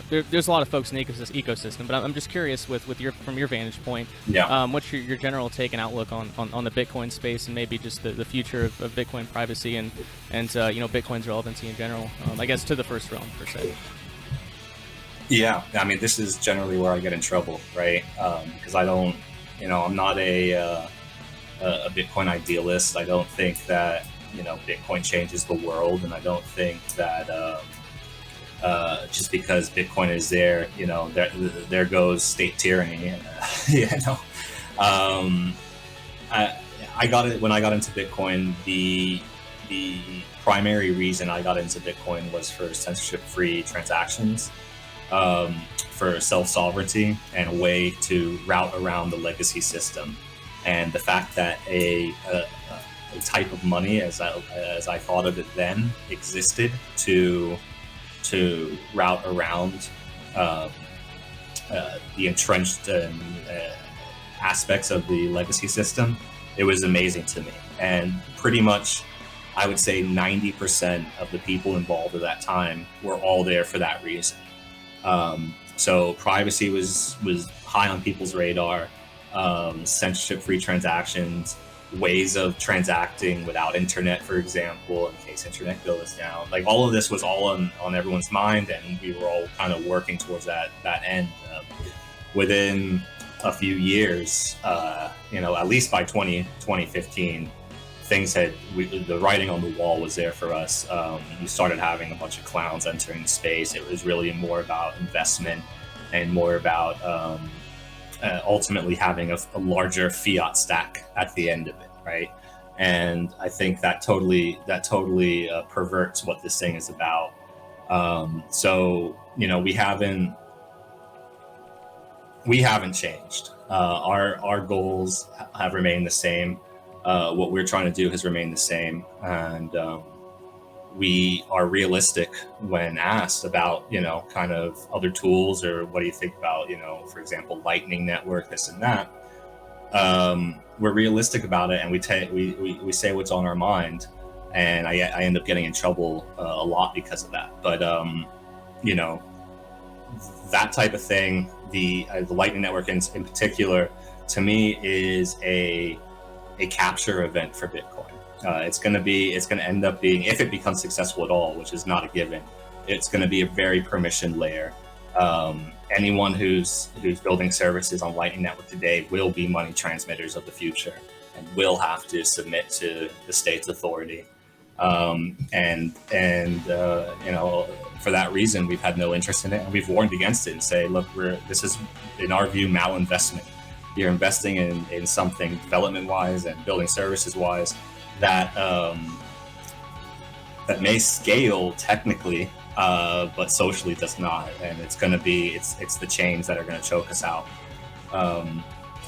there's a lot of folks in the ecosystem, but I'm just curious with your from your vantage point, what's your general take and outlook on the Bitcoin space and maybe just the future of Bitcoin privacy and Bitcoin's relevancy in general, I guess to the first realm per se. Yeah, I mean, this is generally where I get in trouble, right? Because I don't, I'm not a Bitcoin idealist. I don't think that Bitcoin changes the world, and I don't think that just because Bitcoin is there, there goes state tyranny. And, I got it when I got into Bitcoin. The primary reason I got into Bitcoin was for censorship-free transactions, for self-sovereignty, and a way to route around the legacy system. And the fact that a type of money, as I thought of it then, existed to route around the entrenched aspects of the legacy system, it was amazing to me. And pretty much, I would say 90% of the people involved at that time were all there for that reason. So privacy was high on people's radar. Censorship-free transactions, ways of transacting without internet, for example, in case internet goes down. Like, all of this was all on everyone's mind, and we were all kind of working towards that end. Within a few years, at least by 2015, the writing on the wall was there for us. We started having a bunch of clowns entering the space. It was really more about investment and more about ultimately having a larger fiat stack at the end of it, right? And I think that totally perverts what this thing is about. So we haven't changed. Our goals have remained the same. What we're trying to do has remained the same, and we are realistic when asked about, kind of other tools, or what do you think about, for example, Lightning Network, this and that. We're realistic about it, and we say what's on our mind, and I end up getting in trouble a lot because of that. But that type of thing, the Lightning Network in particular, to me is a capture event for Bitcoin. It's going to end up being, if it becomes successful at all, which is not a given, it's going to be a very permissioned layer. Anyone who's building services on Lightning Network today will be money transmitters of the future, and will have to submit to the state's authority. For that reason, we've had no interest in it, and we've warned against it and say, look, this is, in our view, malinvestment. You're investing in something development-wise and building services-wise that may scale technically, but socially does not. And it's going to be it's the chains that are going to choke us out.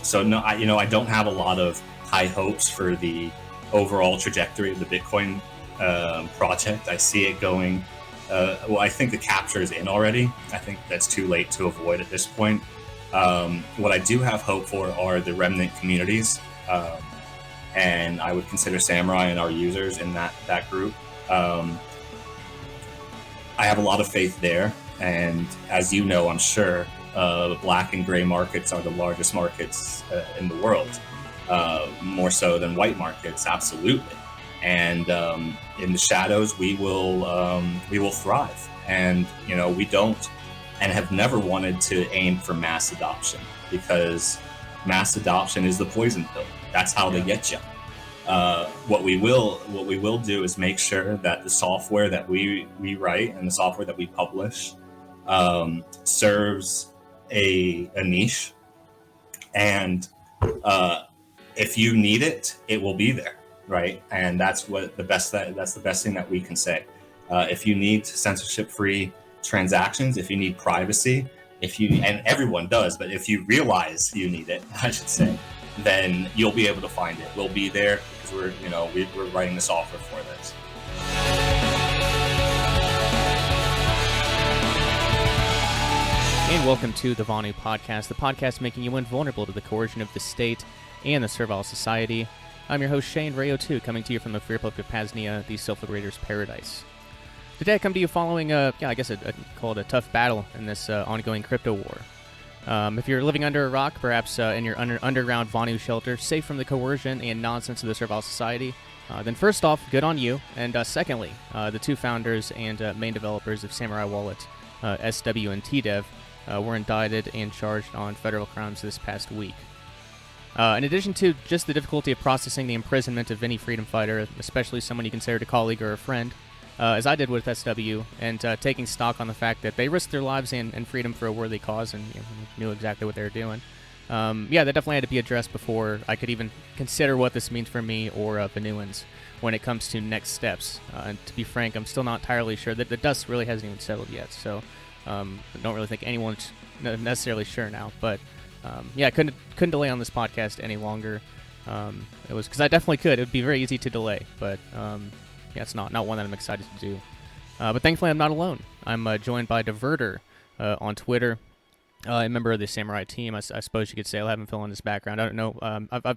So no, I don't have a lot of high hopes for the overall trajectory of the Bitcoin project. I see it going. I think the capture is in already. I think that's too late to avoid at this point. What I do have hope for are the remnant communities, and I would consider Samourai and our users in that group. I have a lot of faith there, and as you know, I'm sure, black and gray markets are the largest markets in the world, more so than white markets, absolutely. And in the shadows, we will thrive, and we don't. And have never wanted to aim for mass adoption, because mass adoption is the poison pill. That's how they get you. What we will do is make sure that the software that we write and the software that we publish serves a niche, and if you need it, it will be there, right? And that's the best thing that we can say. If you need censorship-free transactions, if you need privacy, and everyone does, but if you realize you need it, I should say, then you'll be able to find it. We'll be there because we're writing the software for this. And welcome to the Vonu podcast, the podcast making you invulnerable to the coercion of the state and the servile society. I'm your host, Shane Rayo 2, coming to you from the free republic of PAZNIA, the self-liberator's paradise. Today I come to you following I guess call it a tough battle in this ongoing crypto war. If you're living under a rock, perhaps in your underground Vonu shelter, safe from the coercion and nonsense of the servile society, then first off, good on you. And secondly, the two founders and main developers of Samourai Wallet, SW and TDev, were indicted and charged on federal crimes this past week. In addition to just the difficulty of processing the imprisonment of any freedom fighter, especially someone you considered a colleague or a friend, as I did with SW, and taking stock on the fact that they risked their lives and freedom for a worthy cause and knew exactly what they were doing. That definitely had to be addressed before I could even consider what this means for me or Vonuans when it comes to next steps. And to be frank, I'm still not entirely sure. That the dust really hasn't even settled yet, so I don't really think anyone's necessarily sure now. But I couldn't delay on this podcast any longer. It was because I definitely could. It would be very easy to delay, but it's not one that I'm excited to do. But thankfully, I'm not alone. I'm joined by Diverter on Twitter, a member of the Samourai team. I suppose you could say. I'll have him fill in his background. I don't know.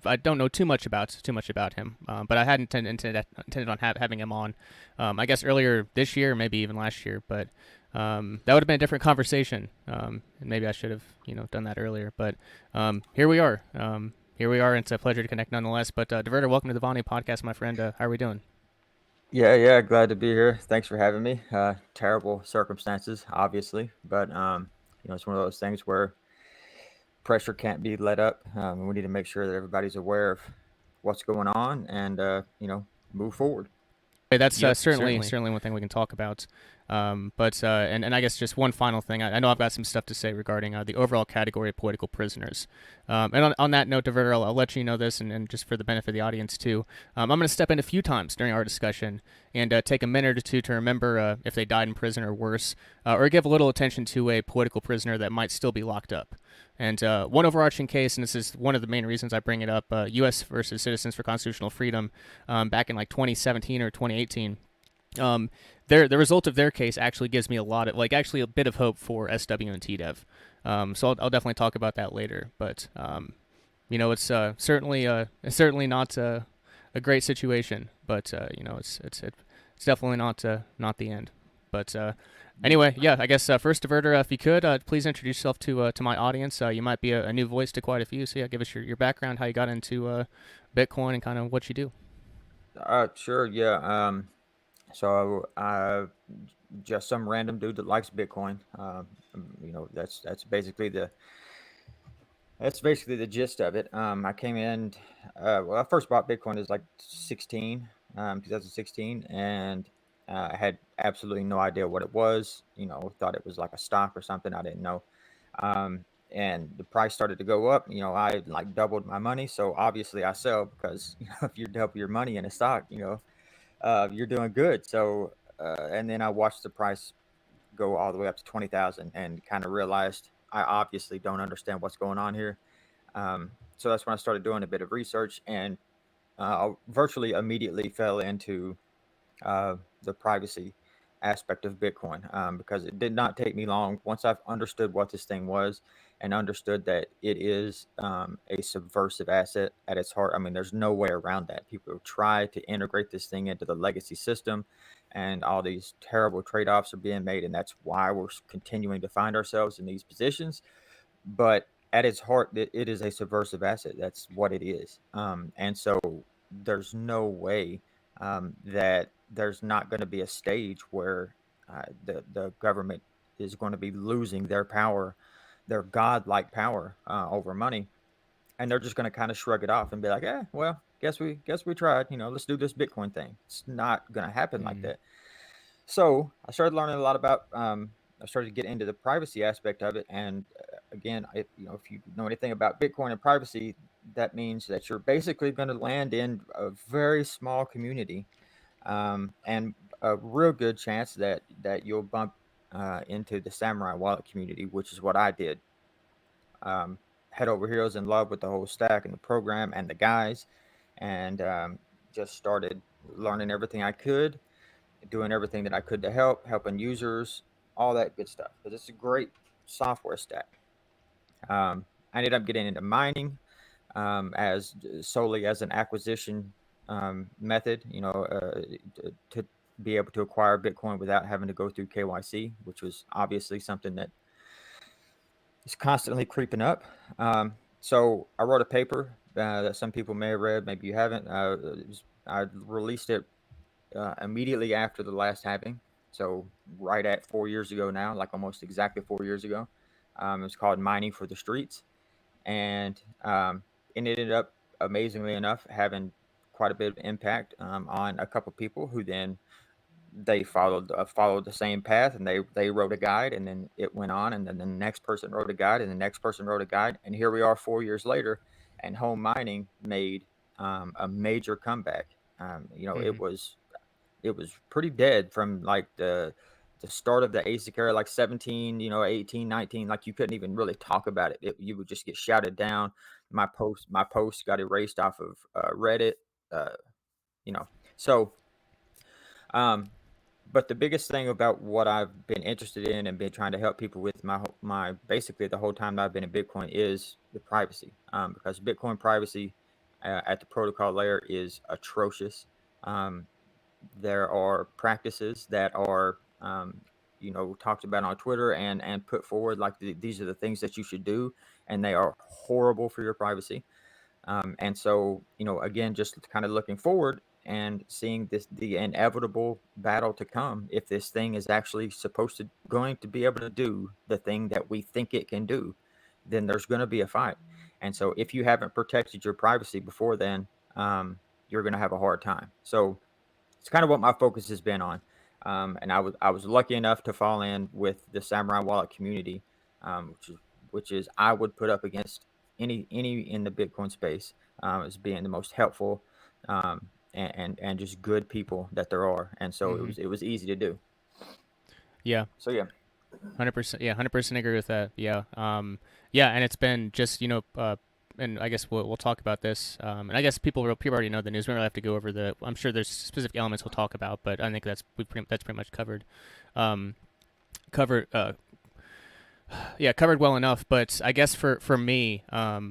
I don't know too much about him. But I hadn't intended on having him on. I guess earlier this year, maybe even last year. But that would have been a different conversation. And maybe I should have done that earlier. But here we are. It's a pleasure to connect nonetheless. But Diverter, welcome to the Vonu podcast, my friend. How are we doing? Yeah, glad to be here. Thanks for having me. Terrible circumstances, obviously, but it's one of those things where pressure can't be let up. We need to make sure that everybody's aware of what's going on and move forward. That's certainly one thing we can talk about. But I guess just one final thing. I know I've got some stuff to say regarding the overall category of political prisoners. And on that note, Diverter, I'll let you know this, and just for the benefit of the audience too, I'm going to step in a few times during our discussion and take a minute or two to remember if they died in prison or worse, or give a little attention to a political prisoner that might still be locked up. And one overarching case, and this is one of the main reasons I bring it up, U.S. versus Citizens for Constitutional Freedom, back in like 2017 or 2018. The result of their case actually gives me a bit of hope for SW and TDev. So I'll definitely talk about that later. But it's certainly not a great situation. But it's definitely not the end. But anyway, I guess first, Diverter, if you could, please introduce yourself to my audience. You might be a new voice to quite a few. So give us your background, how you got into Bitcoin, and kind of what you do. Sure. Yeah. So just some random dude that likes Bitcoin. That's basically the gist of it. I came in. I first bought Bitcoin as like 2016, and I had absolutely no idea what it was. Thought it was like a stock or something. I didn't know. And the price started to go up. I like doubled my money. So obviously I sell because if you double your money in a stock, you're doing good. So, and then I watched the price go all the way up to 20,000 and kind of realized I obviously don't understand what's going on here. So that's when I started doing a bit of research and virtually immediately fell into the privacy aspect of Bitcoin because it did not take me long. Once I've understood what this thing was and understood that it is a subversive asset at its heart. I mean, there's no way around that. People try to integrate this thing into the legacy system, and all these terrible trade-offs are being made, and that's why we're continuing to find ourselves in these positions. But at its heart, it is a subversive asset. That's what it is. And so there's no way that there's not going to be a stage where the government is going to be losing their power, their godlike power over money, and they're just going to kind of shrug it off and be like, well, guess we tried. Let's do this Bitcoin thing. It's not going to happen like that. So I started learning a lot about. I started to get into the privacy aspect of it, and again, if you know anything about Bitcoin and privacy, that means that you're basically going to land in a very small community, and a real good chance that you'll bump into the Samourai wallet community, which is what I did. Head over heels in love with the whole stack and the program and the guys, and just started learning everything I could, doing everything that I could to helping users, all that good stuff. Because it's a great software stack. I ended up getting into mining as solely as an acquisition method, to be able to acquire Bitcoin without having to go through KYC, which was obviously something that is constantly creeping up. So I wrote a paper that some people may have read, maybe you haven't. I released it immediately after the last halving, so right at 4 years ago now, like almost exactly 4 years ago. It's called Mining for the Streets, and it ended up, amazingly enough, having quite a bit of impact on a couple people who then they followed the same path, and they wrote a guide, and then it went on, and then the next person wrote a guide, and the next person wrote a guide, and here we are 4 years later, and home mining made a major comeback. Mm-hmm. It was pretty dead from like the start of the ASIC era, like 17, 18, 19, like you couldn't even really talk about it. You would just get shouted down. My post got erased off of Reddit, uh, you know. So, um, but the biggest thing about what I've been interested in and been trying to help people with my basically the whole time that I've been in Bitcoin is the privacy, because Bitcoin privacy at the protocol layer is atrocious. Um, there are practices that are talked about on Twitter and put forward like these are the things that you should do, and they are horrible for your privacy. And so, again, just kind of looking forward and seeing the inevitable battle to come. If this thing is actually going to be able to do the thing that we think it can do, then there's going to be a fight. And so if you haven't protected your privacy before then, you're going to have a hard time. So it's kind of what my focus has been on. And I was lucky enough to fall in with the Samurai Wallet community, which is I would put up against any in the Bitcoin space as being the most helpful, and just good people that there are. And so Mm-hmm. it was easy to do. Yeah. So yeah. 100%. Yeah, 100% agree with that. Yeah. Yeah, and it's been just and I guess we'll talk about this. And I guess people already know the news. We don't really have to go over the. I'm sure there's specific elements we'll talk about, but I think that's pretty much covered. Um, covered. Yeah, covered well enough. But I guess for me, I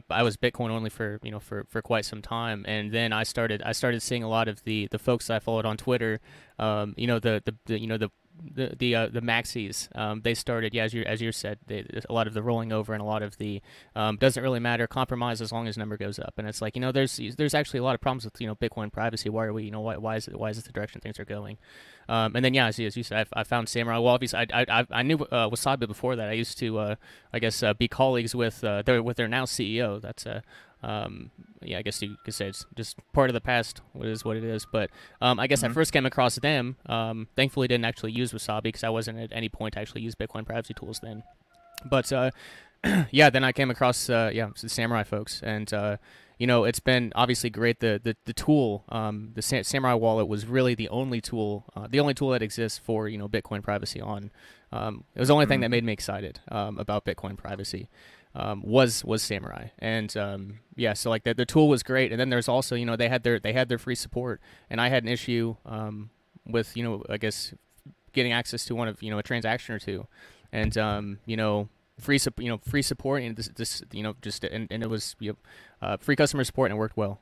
was Bitcoin only for for quite some time, and then I started seeing a lot of the folks I followed on Twitter, the maxis, they started, yeah, as you said, a lot of the rolling over and a lot of the doesn't really matter, compromise as long as number goes up. And it's like, there's actually a lot of problems with Bitcoin privacy. Why are we, why is it the direction things are going? And then, yeah, as you said, I found Samurai. Well, obviously I knew Wasabi before that. I used to I guess be colleagues with their now CEO. That's yeah, I guess you could say it's just part of the past. What is what it is. But I guess I Hmm. first came across them. Thankfully, didn't actually use Wasabi because I wasn't at any point to actually use Bitcoin privacy tools then. But yeah, then I came across the Samurai folks, and it's been obviously great. The tool, the Samurai wallet was really the only tool that exists for Bitcoin privacy on. It was the only thing that Hmm. made me excited about Bitcoin privacy. Was Samurai, and yeah, so like the tool was great, and then there's also they had their free support, and I had an issue with I guess getting access to one of a transaction or two, and free support, and this just and it was free customer support, and it worked well.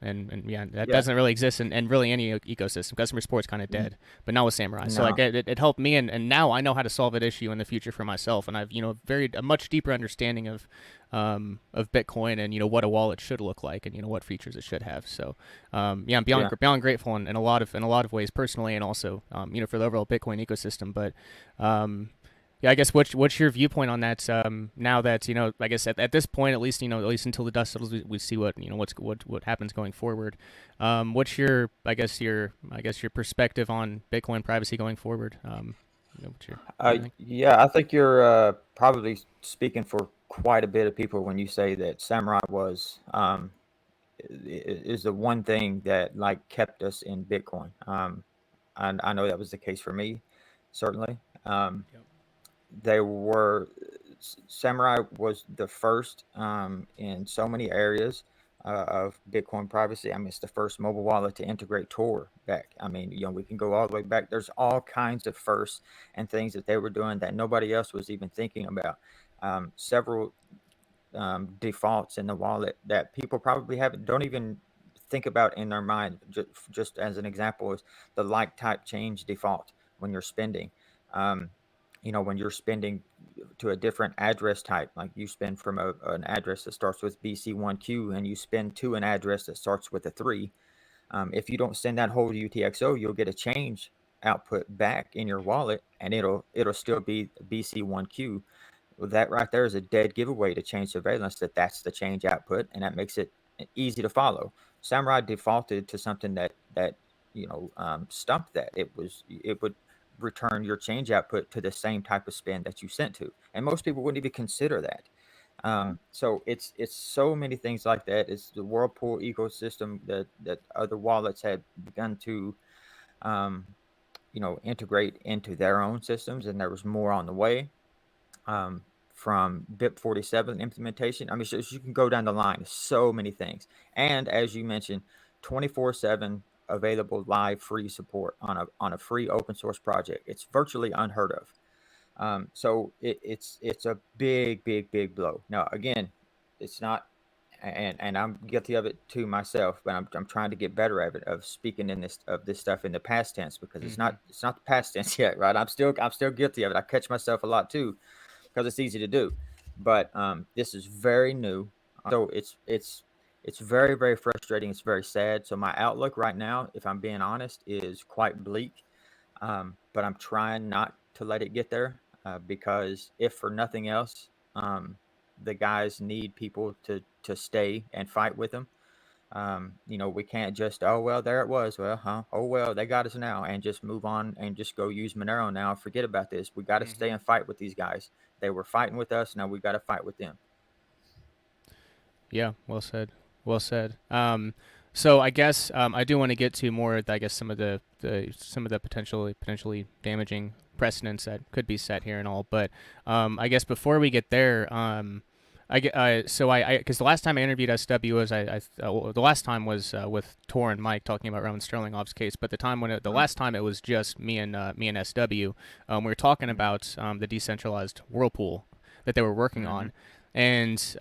And yeah, that Yeah. doesn't really exist in really any ecosystem. Customer support's kind of dead, but not with Samurai. So like No. it helped me, and now I know how to solve that issue in the future for myself, and I've a much deeper understanding of Bitcoin, and what a wallet should look like, and what features it should have. So yeah, I'm Yeah. beyond grateful in a lot of ways personally, and also for the overall Bitcoin ecosystem. But yeah, I guess what's your viewpoint on that? Now that I guess at this point, at least at least until the dust settles, we see what happens going forward. What's your your perspective on Bitcoin privacy going forward? What do you think? Yeah, I think you're probably speaking for quite a bit of people when you say that Samurai was is the one thing that like kept us in Bitcoin. And I know that was the case for me, certainly. Yep. They were Samurai was the first in so many areas of Bitcoin privacy. I mean, it's the first mobile wallet to integrate Tor back. I mean, we can go all the way back. There's all kinds of firsts and things that they were doing that nobody else was even thinking about. Several defaults in the wallet that people probably don't even think about in their mind, just as an example, is the like type change default when you're spending. Um, when you're spending to a different address type, like you spend from an address that starts with BC1Q and you spend to an address that starts with a 3. If you don't send that whole UTXO, you'll get a change output back in your wallet, and it'll still be BC1Q. Well, that right there is a dead giveaway to change surveillance, that's the change output, and that makes it easy to follow. Samurai defaulted to something that stumped that. It would return your change output to the same type of spin that you sent to, and most people wouldn't even consider that. So it's so many things like that. It's the Whirlpool ecosystem that other wallets have begun to um, integrate into their own systems, and there was more on the way um, from BIP47 implementation. I mean, so you can go down the line. So many things, and as you mentioned, 24/7 available live free support on a free open source project. It's virtually unheard of. So it's a big blow. Now again, it's not, and I'm guilty of it too myself, but I'm trying to get better at it, of speaking in this stuff in the past tense, because it's not the past tense yet, right? I'm still guilty of it. I catch myself a lot too, because it's easy to do. But this is very new, so it's very frustrating. It's very sad. So my outlook right now, if I'm being honest, is quite bleak. But I'm trying not to let it get there, because if for nothing else, the guys need people to stay and fight with them. We can't just, oh well, there it was. Well, huh? Oh well, they got us now, and just move on and just go use Monero now. Forget about this. We got to stay and fight with these guys. They were fighting with us. Now we got to fight with them. Yeah, well said. Well said. So I guess I do want to get to more, I guess, some of the potentially damaging precedents that could be set here and all. But I guess before we get there, because the last time I interviewed SW was the last time was with Tor and Mike talking about Roman Sterlingov's case. But the last time it was just me and SW. We were talking about the decentralized whirlpool that they were working on, and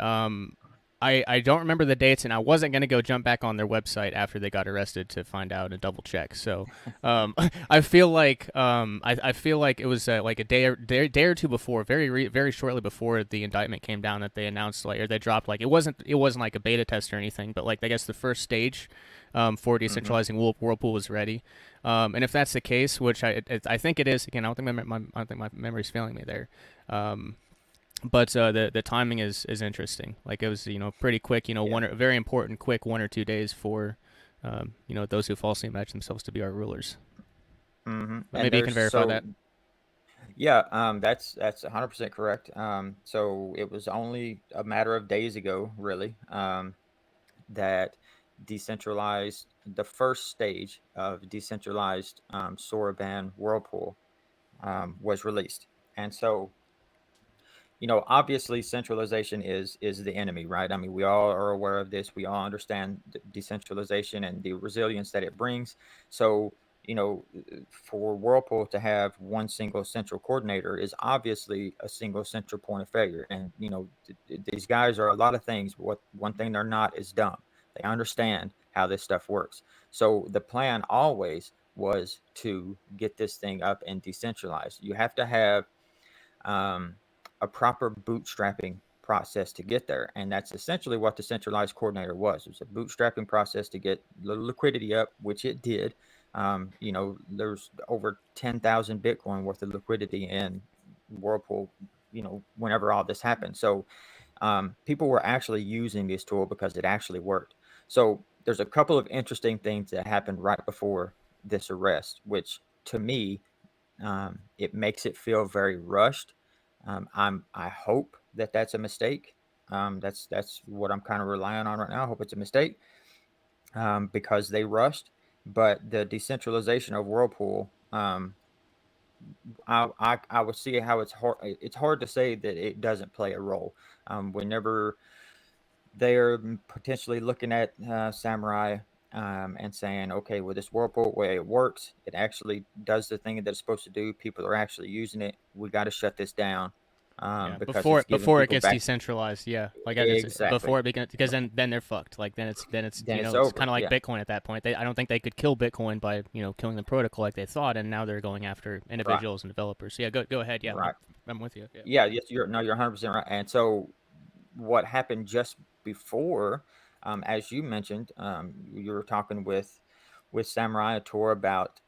I don't remember the dates, and I wasn't going to go jump back on their website after they got arrested to find out and double check. So I feel like I feel like it was like a day or two before, very shortly before the indictment came down, that they announced, like, or they dropped, like, it wasn't like a beta test or anything, but like I guess the first stage for decentralizing Whirlpool was ready. And if that's the case, which I think it is, again, I don't think my memory's failing me there. But the timing is interesting. Like, it was, pretty quick. Very important, quick 1 or 2 days for those who falsely imagine themselves to be our rulers. But maybe you can verify that. Yeah, that's 100% correct. So it was only a matter of days ago, really, that the first stage of decentralized Soroban Whirlpool was released, and so obviously centralization is the enemy, right? I mean, we all are aware of this. We all understand decentralization and the resilience that it brings. So, for Whirlpool to have one single central coordinator is obviously a single central point of failure. And, these guys are a lot of things. What one thing they're not is dumb. They understand how this stuff works. So the plan always was to get this thing up and decentralized. You have to have um, a proper bootstrapping process to get there. And that's essentially what the centralized coordinator was. It was a bootstrapping process to get the liquidity up, which it did. There's over 10,000 Bitcoin worth of liquidity in Whirlpool, whenever all this happened. So people were actually using this tool because it actually worked. So there's a couple of interesting things that happened right before this arrest, which to me, it makes it feel very rushed. I hope that that's a mistake. That's what I'm kind of relying on right now. I hope it's a mistake, because they rushed. But the decentralization of Whirlpool, I would see how it's hard. It's hard to say that it doesn't play a role. Whenever they are potentially looking at Samurai, and saying, okay, well, this Whirlpool way it works, it actually does the thing that it's supposed to do. People are actually using it. We got to shut this down. Yeah, because it's giving before it people gets back. decentralized, yeah, like it's Exactly. before it begins, because then they're fucked. Like then it's Then it's it's over. kind of like Yeah. Bitcoin at that point. I don't think they could kill Bitcoin by killing the protocol like they thought, and now they're going after Right. individuals and developers. So yeah, go ahead. Yeah, Right. I'm with you. Yeah. Yeah. Yes. You're 100% right. And so what happened just before, as you mentioned, you were talking with Samurai Tour about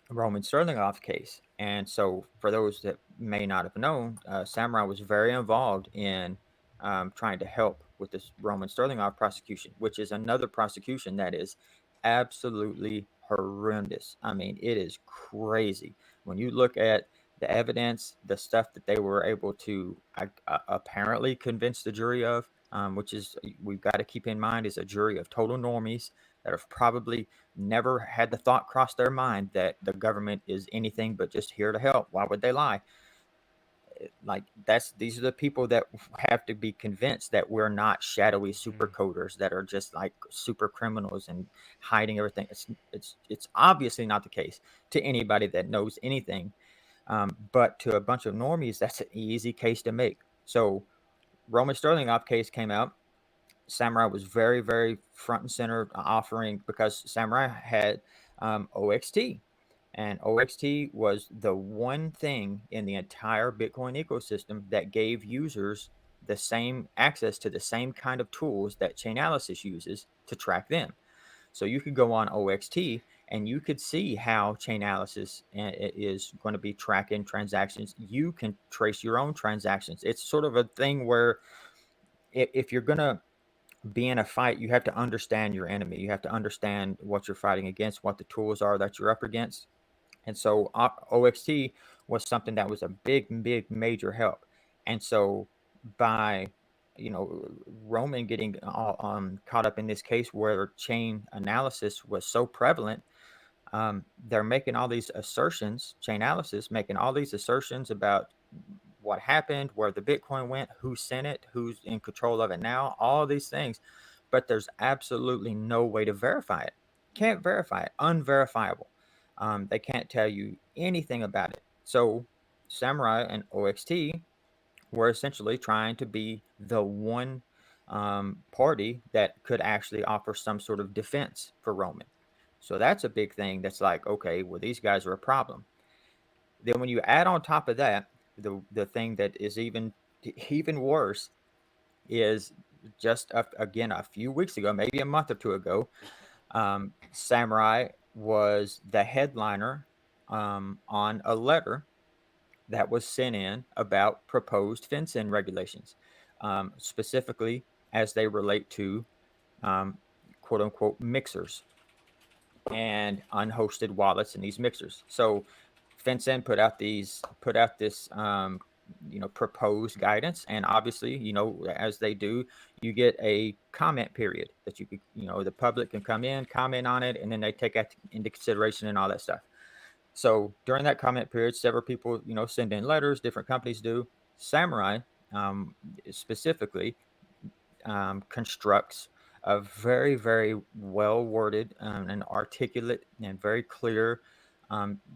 Roman Sterlingoff case. And so, for those that may not have known, Samurai was very involved in trying to help with this Roman Sterlingoff prosecution, which is another prosecution that is absolutely horrendous. I mean, it is crazy when you look at the evidence, the stuff that they were able to apparently convince the jury of, which is we've got to keep in mind is a jury of total normies that have probably never had the thought cross their mind that the government is anything but just here to help. Why would they lie? Like these are the people that have to be convinced that we're not shadowy super coders that are just like super criminals and hiding everything. It's obviously not the case to anybody that knows anything, but to a bunch of normies, that's an easy case to make. So Roman Sterlingoff case came out. Samurai was very, very front and center offering because Samurai had OXT. And OXT was the one thing in the entire Bitcoin ecosystem that gave users the same access to the same kind of tools that Chainalysis uses to track them. So you could go on OXT and you could see how Chainalysis is going to be tracking transactions. You can trace your own transactions. It's sort of a thing where if you're going to be in a fight, you have to understand your enemy. You have to understand what you're fighting against, what the tools are that you're up against. And so OXT was something that was a big, big, major help. And so by Roman getting caught up in this case where chain analysis was so prevalent, they're making all these assertions, Chainalysis making all these assertions about what happened, where the Bitcoin went, who sent it, who's in control of it now, all these things. But there's absolutely no way to verify it. Can't verify it, unverifiable. They can't tell you anything about it. So Samurai and OXT were essentially trying to be the one party that could actually offer some sort of defense for Roman. So that's a big thing. That's like, okay, well, these guys are a problem. Then when you add on top of that, the thing that is even worse is just again a few weeks ago, maybe a month or two ago, Samurai was the headliner on a letter that was sent in about proposed FinCEN regulations, specifically as they relate to quote unquote mixers and unhosted wallets in these mixers. So FinCEN put out this proposed guidance, and obviously, as they do, you get a comment period that you could, the public can come in, comment on it, and then they take that into consideration and all that stuff. So during that comment period, several people, send in letters, different companies do. Samurai, specifically, constructs a very, very well worded and articulate and very clear,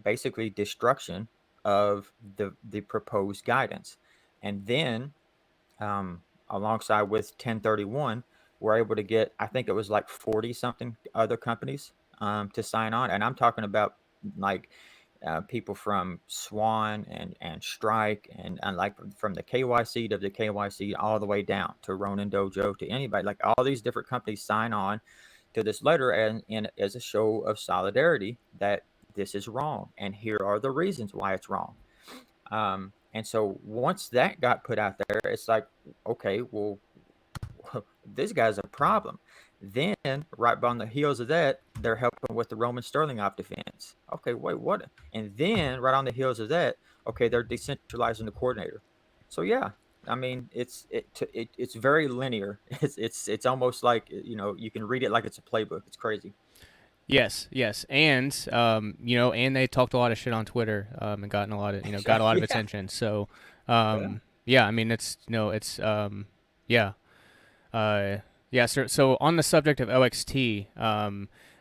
basically destruction of the proposed guidance. And then, alongside with 1031, we're able to get, I think it was like 40 something other companies to sign on. And I'm talking about like people from Swan and Strike and like from the KYC to the KYC all the way down to Ronin Dojo to anybody, like all these different companies sign on to this letter and as a show of solidarity that this is wrong and here are the reasons why it's wrong. And so once that got put out there, it's like, okay, well, this guy's a problem. Then, right on the heels of that, they're helping with the Roman Sterlingoff defense. Okay, wait, what? And then, right on the heels of that, okay, they're decentralizing the coordinator. So yeah, I mean, it's very linear. It's almost like you can read it like it's a playbook. It's crazy. Yes, yes, and and they talked a lot of shit on Twitter, and gotten a lot of got a lot of Yeah. attention. So, Yeah. yeah, I mean, it's it's yeah, uh, yeah. So on the subject of OXT,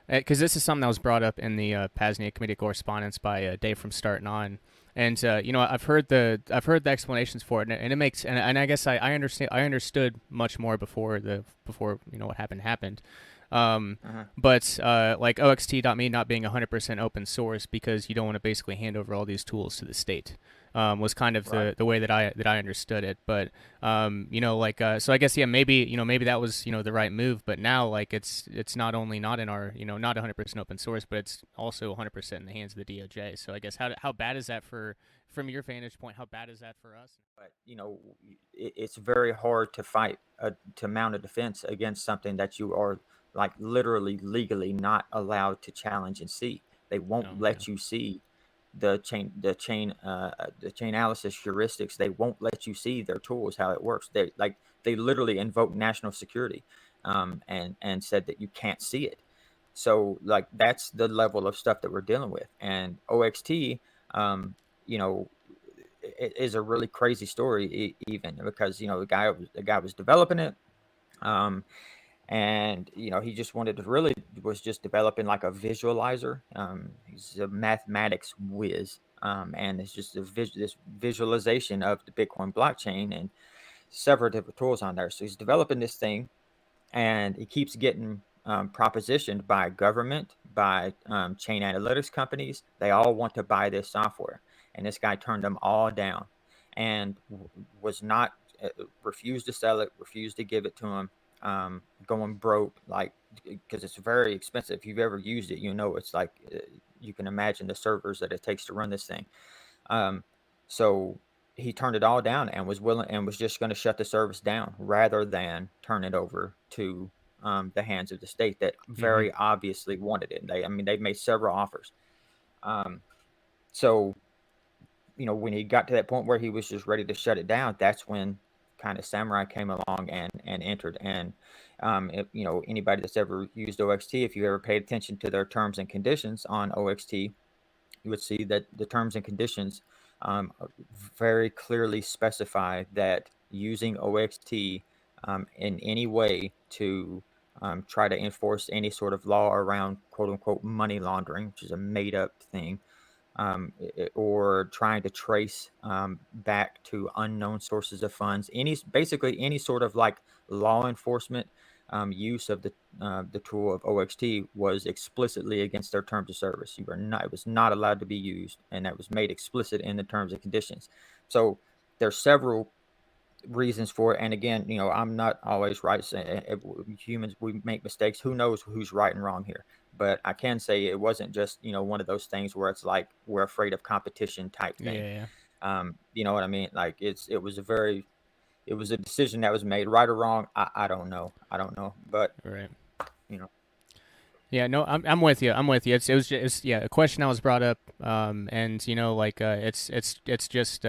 because this is something that was brought up in the PAZNIA committee correspondence by Dave from Starting On. And I've heard the explanations for it, and it makes and I guess I understood much more before what happened. But like OXT.me not being 100% open source because you don't want to basically hand over all these tools to the state was kind of the way that I understood it. But so I guess maybe that was the right move. But now like it's not only not in our not 100% open source, but it's also 100% in the hands of the DOJ. So I guess how bad is that from your vantage point? How bad is that for us? But it's very hard to fight to mount a defense against something that you are like literally legally not allowed to challenge and see. They won't let you see the chain analysis heuristics. They won't let you see their tools, how it works. They literally invoke national security, and said that you can't see it. So like that's the level of stuff that we're dealing with. And OXT, you know, it is a really crazy story, even because the guy was developing it, and he just wanted to really was just developing like a visualizer. He's a mathematics whiz, and it's just this visualization of the Bitcoin blockchain and several different tools on there. So he's developing this thing, and he keeps getting propositioned by government, by chain analytics companies. They all want to buy this software, and this guy turned them all down, and was not refused to sell it, refused to give it to him. Going broke, like, because it's very expensive. If you've ever used it, it's like you can imagine the servers that it takes to run this thing. So he turned it all down and was willing and was just going to shut the service down rather than turn it over to the hands of the state that very obviously wanted it. They've made several offers. So when he got to that point where he was just ready to shut it down, that's when kind of Samourai came along and entered. And anybody that's ever used OXT, if you ever paid attention to their terms and conditions on OXT, you would see that the terms and conditions very clearly specify that using OXT in any way to try to enforce any sort of law around quote unquote money laundering, which is a made up thing, or trying to trace back to unknown sources of funds, basically any sort of like law enforcement use of the tool of OXT was explicitly against their terms of service. It was not allowed to be used, and that was made explicit in the terms and conditions. So there's several reasons for it. And again, I'm not always right. Humans, we make mistakes. Who knows who's right and wrong here? But I can say it wasn't just one of those things where it's like we're afraid of competition type thing. You know what I mean? Like it was a decision that was made, right or wrong. I don't know. But right. Yeah, no, I'm with you. It's a question that was brought up, and it's just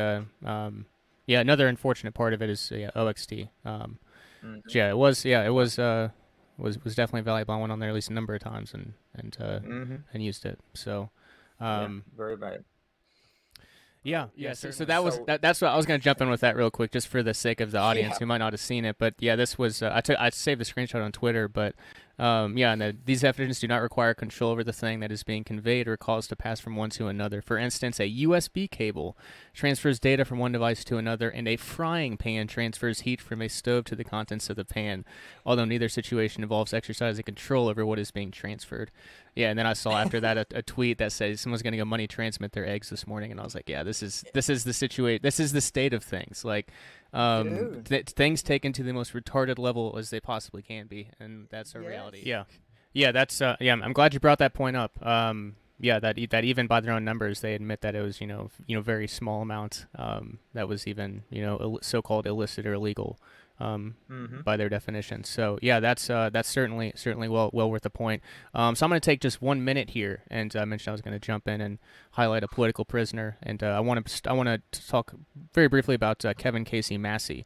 another unfortunate part of it is OXT. It was definitely valuable. I went on there at least a number of times and used it. So very bad. So that's what I was going to jump in with that real quick, just for the sake of the audience who might not have seen it. But this was I saved the screenshot on Twitter. But these definitions do not require control over the thing that is being conveyed or caused to pass from one to another. For instance, a USB cable transfers data from one device to another, and a frying pan transfers heat from a stove to the contents of the pan, although neither situation involves exercising control over what is being transferred. Yeah, and then I saw after that a tweet that says someone's going to go money transmit their eggs this morning, and I was like, yeah, this is the situation. This is the state of things. Like, things taken to the most retarded level as they possibly can be, and that's a reality. Yeah, that's I'm glad you brought that point up. That even by their own numbers, they admit that it was very small amount that was even so-called illicit or illegal. By their definition. So that's certainly well worth the point. So I'm going to take just 1 minute here, and I mentioned I was going to jump in and highlight a political prisoner, and I want to talk very briefly about Kevin Casey Massey,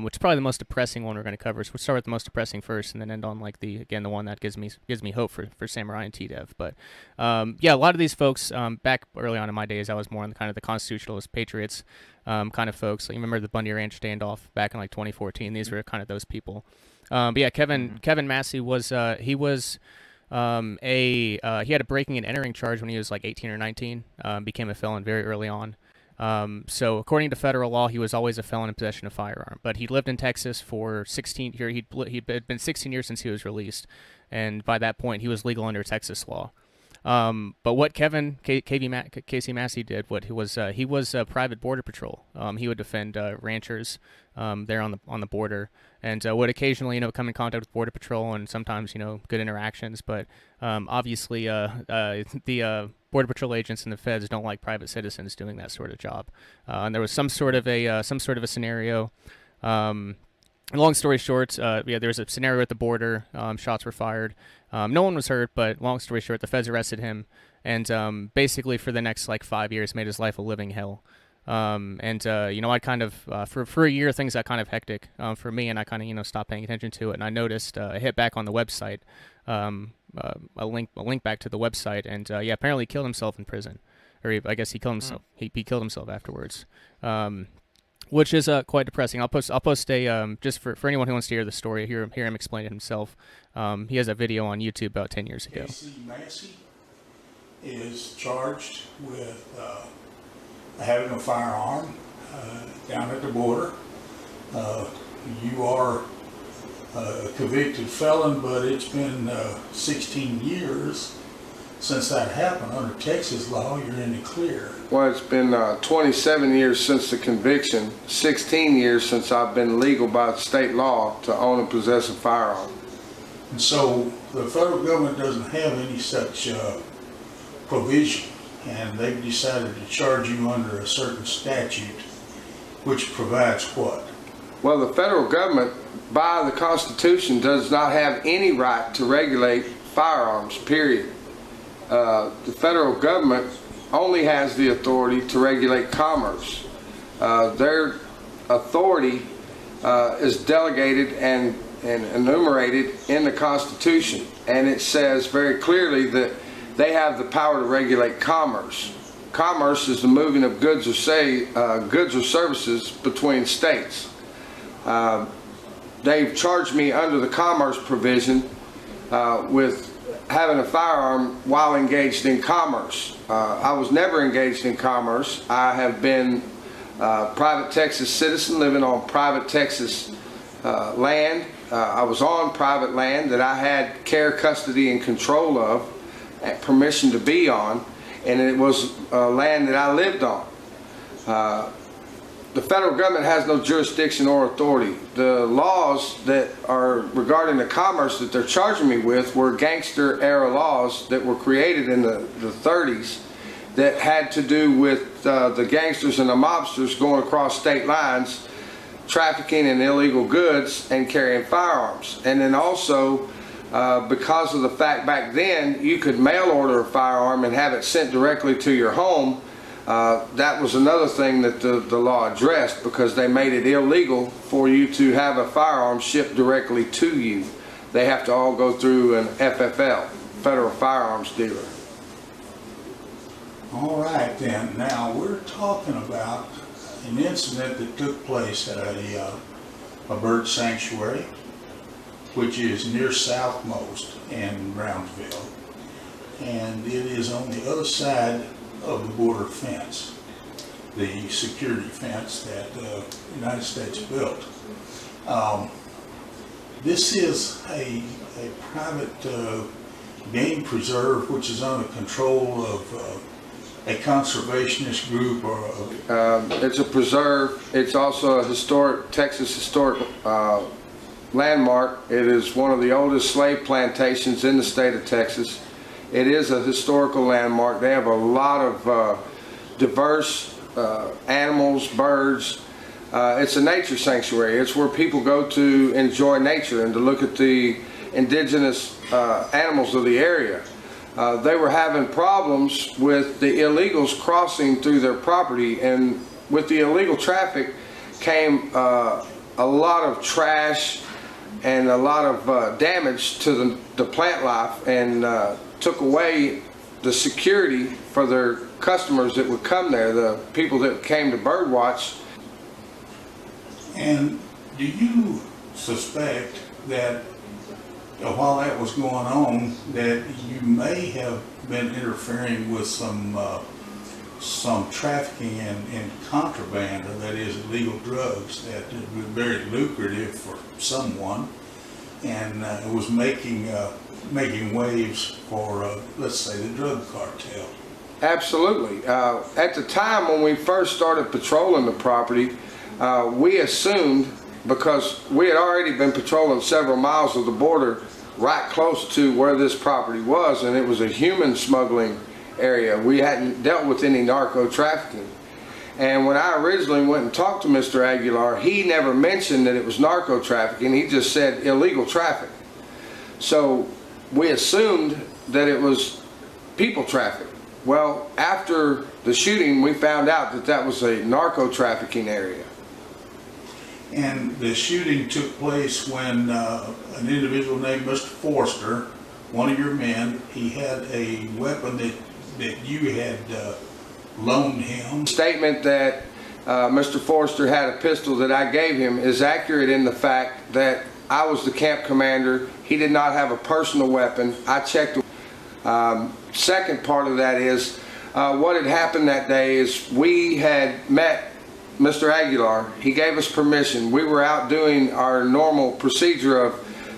which is probably the most depressing one we're going to cover. So we'll start with the most depressing first, and then end on the one that gives me hope for Samourai and TDev. But a lot of these folks back early on in my days, I was more on the kind of the constitutionalist patriots kind of folks. Like, you remember the Bundy Ranch standoff back in 2014? These were kind of those people. Kevin Massey was he had a breaking and entering charge when he was 18 or 19. Became a felon very early on. So according to federal law, he was always a felon in possession of a firearm. But he lived in Texas for 16 years. He'd been 16 years since he was released, and by that point, he was legal under Texas law. But what Casey Massey did, he was a private border patrol. He would defend ranchers there on the border, and would occasionally come in contact with border patrol and sometimes good interactions. But obviously the border patrol agents and the feds don't like private citizens doing that sort of job. And there was some sort of a scenario. Long story short, there was a scenario at the border. Shots were fired. No one was hurt, but long story short, the feds arrested him, and basically for the next 5 years made his life a living hell. I kind of for a year things got kind of hectic for me, and I kind of stopped paying attention to it. And I noticed I hit back on the website, a link back to the website, and apparently he killed himself in prison, or I guess he killed himself. He killed himself afterwards. Which is quite depressing. I'll post a just for anyone who wants to hear the story. Hear him explain it himself. He has a video on YouTube about 10 years ago. Casey Massey is charged with having a firearm down at the border. You are a convicted felon, but it's been 16 years since that happened. Under Texas law, you're in the clear. Well, it's been 27 years since the conviction, 16 years since I've been legal by state law to own and possess a firearm. And so the federal government doesn't have any such provision, and they've decided to charge you under a certain statute, which provides what? Well, the federal government, by the Constitution, does not have any right to regulate firearms, period. The federal government only has the authority to regulate commerce. Their authority is delegated and enumerated in the Constitution, and it says very clearly that they have the power to regulate commerce. Commerce is the moving of goods or services between states. They've charged me under the commerce provision with having a firearm while engaged in commerce. I was never engaged in commerce. I have been a private Texas citizen living on private Texas land. I was on private land that I had care, custody, and control of, and permission to be on, and it was land that I lived on. The federal government has no jurisdiction or authority. The laws that are regarding the commerce that they're charging me with were gangster era laws that were created in the 30s that had to do with the gangsters and the mobsters going across state lines, trafficking in illegal goods and carrying firearms. And then also, because of the fact back then you could mail order a firearm and have it sent directly to your home, that was another thing that the law addressed, because they made it illegal for you to have a firearm shipped directly to you. They have to all go through an FFL, Federal Firearms Dealer. All right then, now we're talking about an incident that took place at a bird sanctuary, which is near Southmost in Brownsville, and it is on the other side of the border fence, the security fence that the United States built. This is a private game preserve, which is under control of a conservationist group, or it's a preserve. It's also a Texas historic landmark. It is one of the oldest slave plantations in the state of Texas. It is a historical landmark. They have a lot of diverse animals, birds. It's a nature sanctuary. It's where people go to enjoy nature and to look at the indigenous animals of the area. They were having problems with the illegals crossing through their property, and with the illegal traffic came a lot of trash and a lot of damage to the plant life, and took away the security for their customers that would come there, the people that came to birdwatch. And do you suspect that while that was going on, that you may have been interfering with some some trafficking in contraband, or that is illegal drugs, that would be very lucrative for someone, and it was making waves for, let's say, the drug cartel. Absolutely. At the time when we first started patrolling the property, we assumed, because we had already been patrolling several miles of the border right close to where this property was, and it was a human smuggling area. We hadn't dealt with any narco trafficking. And when I originally went and talked to Mr. Aguilar, he never mentioned that it was narco trafficking. He just said illegal traffic. So we assumed that it was people traffic. Well, after the shooting, we found out that that was a narco trafficking area. And the shooting took place when an individual named Mr. Forster, one of your men, he had a weapon that you had loaned him. The statement that Mr. Forster had a pistol that I gave him is accurate in the fact that I was the camp commander. He did not have a personal weapon. I checked. Second part of that is what had happened that day is we had met Mr. Aguilar. He gave us permission. We were out doing our normal procedure of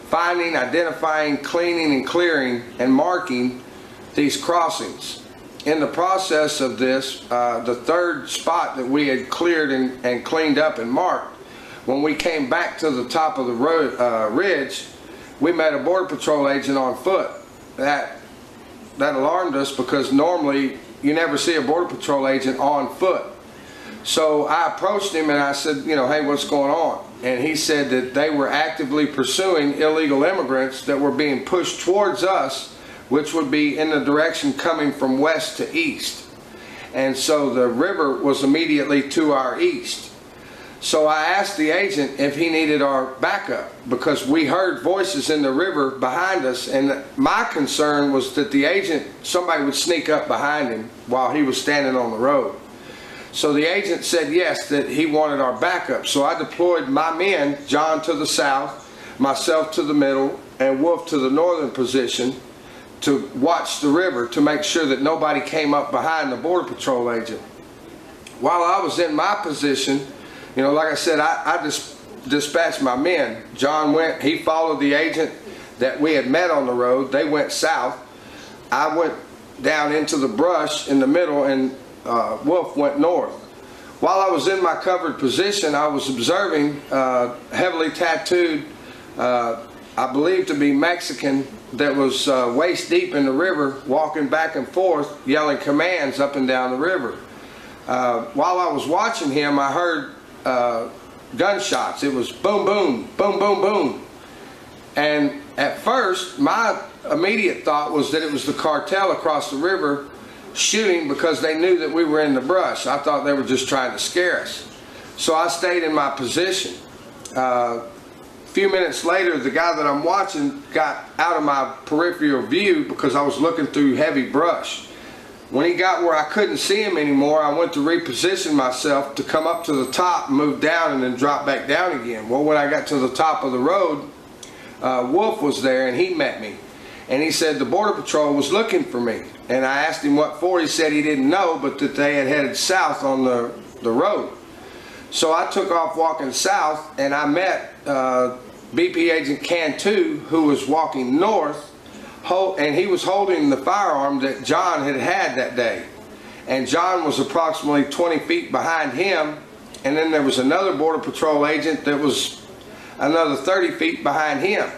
finding, identifying, cleaning, and clearing and marking these crossings. In the process of this, the third spot that we had cleared and cleaned up and marked, when we came back to the top of the road, ridge, we met a Border Patrol agent on foot. That alarmed us because normally you never see a Border Patrol agent on foot. So I approached him and I said, you know, hey, what's going on? And he said that they were actively pursuing illegal immigrants that were being pushed towards us, which would be in the direction coming from west to east. And so the river was immediately to our east. So I asked the agent if he needed our backup because we heard voices in the river behind us, and my concern was that the agent, somebody would sneak up behind him while he was standing on the road. So the agent said yes, that he wanted our backup. So I deployed my men, John to the south, myself to the middle, and Wolf to the northern position to watch the river to make sure that nobody came up behind the Border Patrol agent. While I was in my position, you know, like I said, I just dispatched my men. John went, he followed the agent that we had met on the road. They went south. I went down into the brush in the middle, and Wolf went north. While I was in my covered position, I was observing heavily tattooed, I believe to be Mexican, that was waist deep in the river, walking back and forth, yelling commands up and down the river. While I was watching him, I heard gunshots. It was boom, boom, boom, boom, boom. And at first, my immediate thought was that it was the cartel across the river shooting because they knew that we were in the brush. I thought they were just trying to scare us. So I stayed in my position. A few minutes later, the guy that I'm watching got out of my peripheral view because I was looking through heavy brush. When he got where I couldn't see him anymore, I went to reposition myself to come up to the top, move down, and then drop back down again. Well, when I got to the top of the road, Wolf was there and he met me. And he said the Border Patrol was looking for me. And I asked him what for. He said he didn't know, but that they had headed south on the road. So I took off walking south, and I met BP Agent Cantu, who was walking north, and he was holding the firearm that John had that day. And John was approximately 20 feet behind him, and then there was another Border Patrol agent that was another 30 feet behind him.